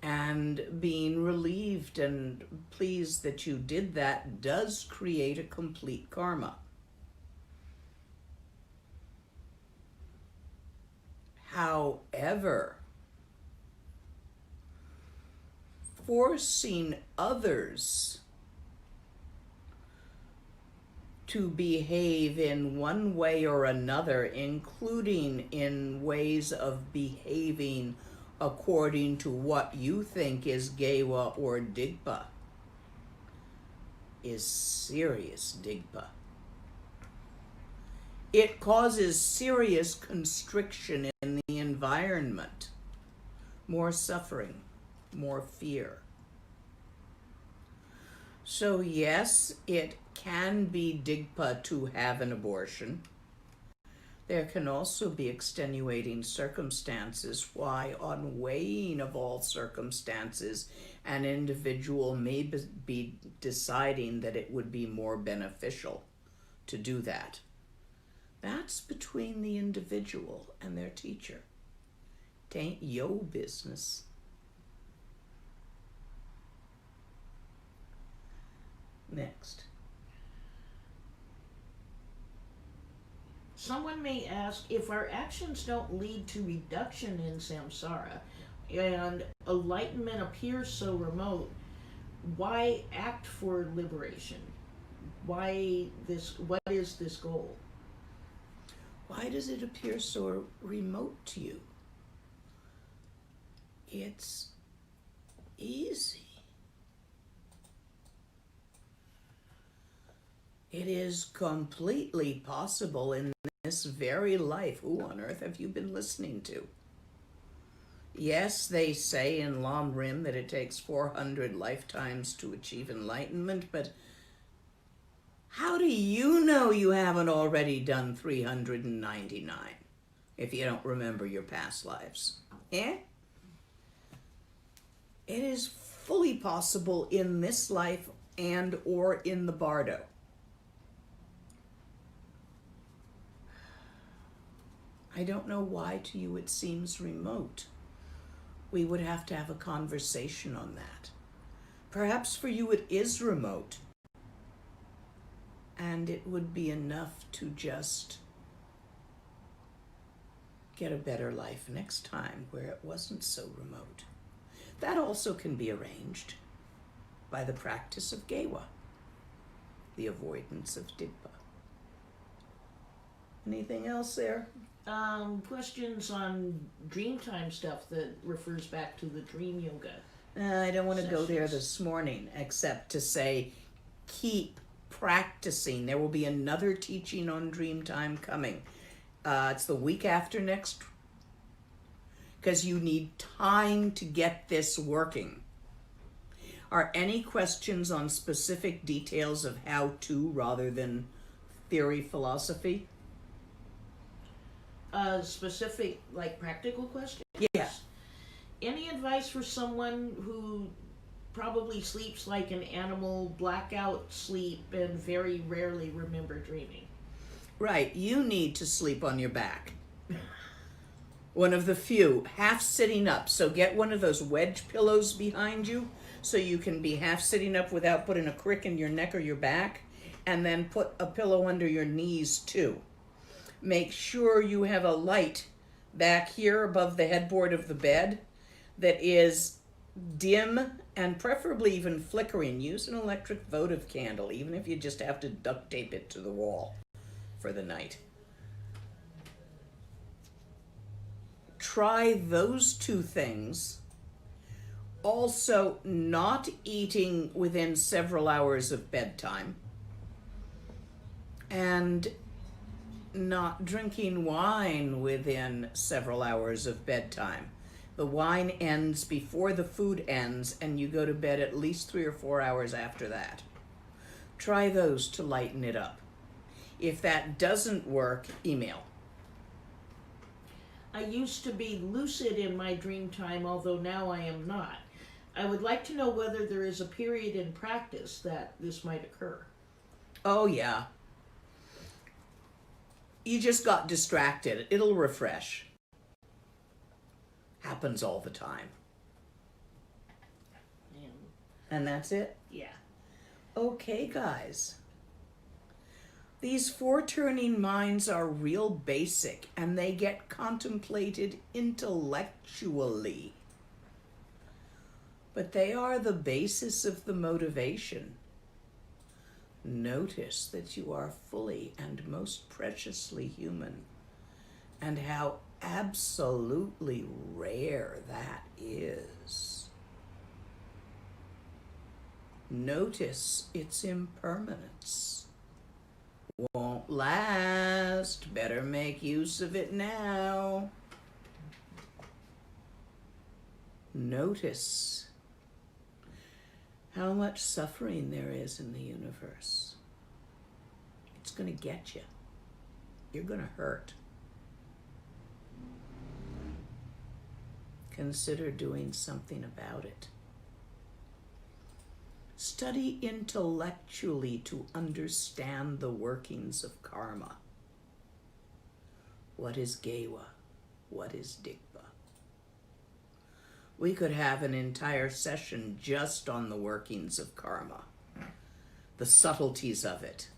and being relieved and pleased that you did that does create a complete karma. However, forcing others to behave in one way or another, including in ways of behaving according to what you think is Gewa or Digpa, is serious Digpa. It causes serious constriction in the environment, more suffering, more fear. So yes, it can be digpa to have an abortion. There can also be extenuating circumstances why, on weighing of all circumstances, an individual may be deciding that it would be more beneficial to do that. That's between the individual and their teacher. It ain't yo business. Next. Someone may ask, if our actions don't lead to reduction in samsara and enlightenment appears so remote, why act for liberation? Why this? What is this goal? Why does it appear so remote to you? It's easy. It is completely possible in this very life. Who on earth have you been listening to? Yes, they say in Lam Rim that it takes 400 lifetimes to achieve enlightenment, but how do you know you haven't already done 399 if you don't remember your past lives? Eh? It is fully possible in this life and or in the Bardo. I don't know why to you it seems remote. We would have to have a conversation on that. Perhaps for you it is remote, and it would be enough to just get a better life next time where it wasn't so remote. That also can be arranged by the practice of Gewa, the avoidance of Digpa. Anything else there? Questions on Dreamtime stuff that refers back to the dream yoga. I don't want to go there this morning, except to say keep practicing. There will be another teaching on Dreamtime coming. It's the week after next, because you need time to get this working. Are any questions on specific details of how to rather than theory philosophy? Specific, like practical questions? Yes. Any advice for someone who probably sleeps like an animal, blackout sleep, and very rarely remember dreaming? Right, you need to sleep on your back. One of the few, half sitting up. So get one of those wedge pillows behind you so you can be half sitting up without putting a crick in your neck or your back, and then put a pillow under your knees too. Make sure you have a light back here above the headboard of the bed that is dim and preferably even flickering. Use an electric votive candle, even if you just have to duct tape it to the wall for the night. Try those two things. Also, not eating within several hours of bedtime, and not drinking wine within several hours of bedtime. The wine ends before the food ends, and you go to bed at least 3 or 4 hours after that. Try those to lighten it up. If that doesn't work, email. I used to be lucid in my dream time, although now I am not. I would like to know whether there is a period in practice that this might occur. Oh, yeah. You just got distracted. It'll refresh. Happens all the time. And that's it? Yeah. Okay, guys. These 4 turning minds are real basic, and they get contemplated intellectually. But they are the basis of the motivation. Notice that you are fully and most preciously human, and how absolutely rare that is. Notice its impermanence. Won't last. Better make use of it now. Notice how much suffering there is in the universe. It's going to get you. You're going to hurt. Consider doing something about it. Study intellectually to understand the workings of karma. What is Gewa? What is Digpa? We could have an entire session just on the workings of karma, the subtleties of it,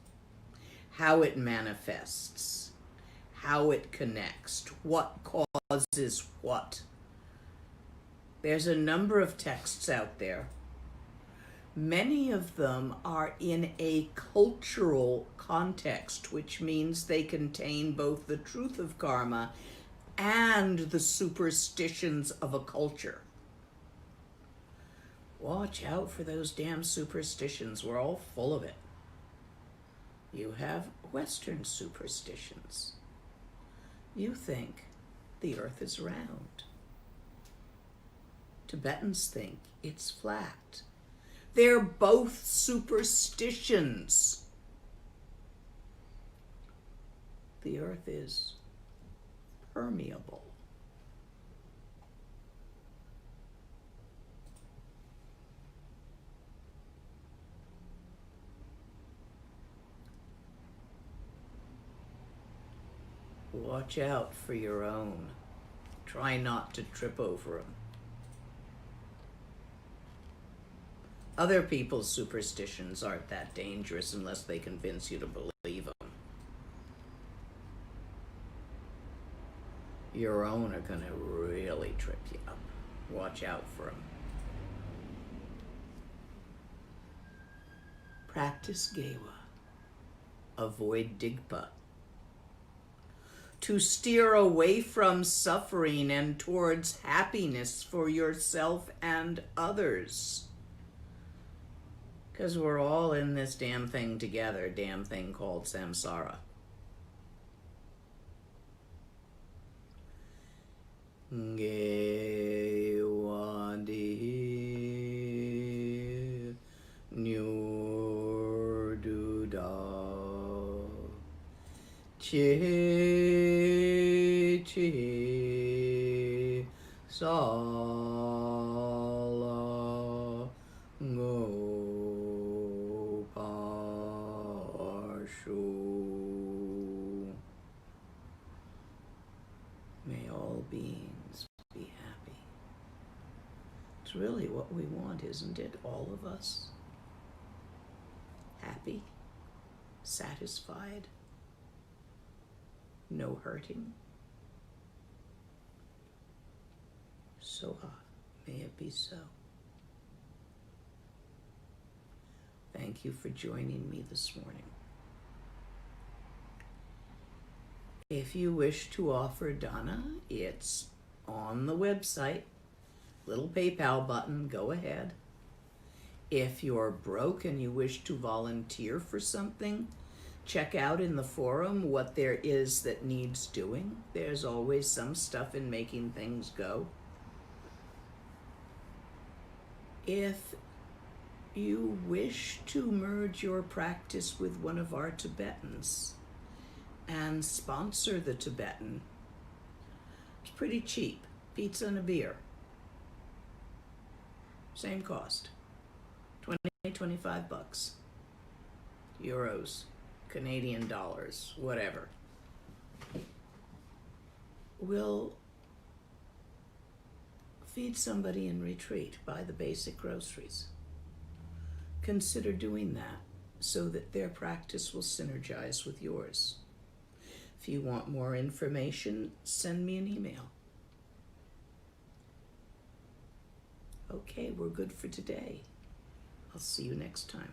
how it manifests, how it connects, what causes what. There's a number of texts out there. Many of them are in a cultural context, which means they contain both the truth of karma and the superstitions of a culture. Watch out for those damn superstitions. We're all full of it. You have Western superstitions. You think the earth is round. Tibetans think it's flat. They're both superstitions. The earth is permeable. Watch out for your own. Try not to trip over them. Other people's superstitions aren't that dangerous unless they convince you to believe them. Your own are going to really trip you up. Watch out for them. Practice Gewa. Avoid Digpa. To steer away from suffering and towards happiness for yourself and others. Because we're all in this damn thing together, damn thing called Samsara. Ngewadi Nyurduda Che Che Sala Go Pashu. May all beings be happy. It's really what we want, isn't it? All of us. Happy, satisfied, no hurting. Soha, may it be so. Thank you for joining me this morning. If you wish to offer dana, it's on the website. Little PayPal button, go ahead. If you're broke and you wish to volunteer for something, check out in the forum what there is that needs doing. There's always some stuff in making things go. If you wish to merge your practice with one of our Tibetans and sponsor the Tibetan, it's pretty cheap. Pizza and a beer. Same cost. 25 bucks. Euros. Canadian dollars. Whatever. We'll feed somebody in retreat. Buy the basic groceries. Consider doing that so that their practice will synergize with yours. If you want more information, send me an email. Okay, we're good for today. I'll see you next time.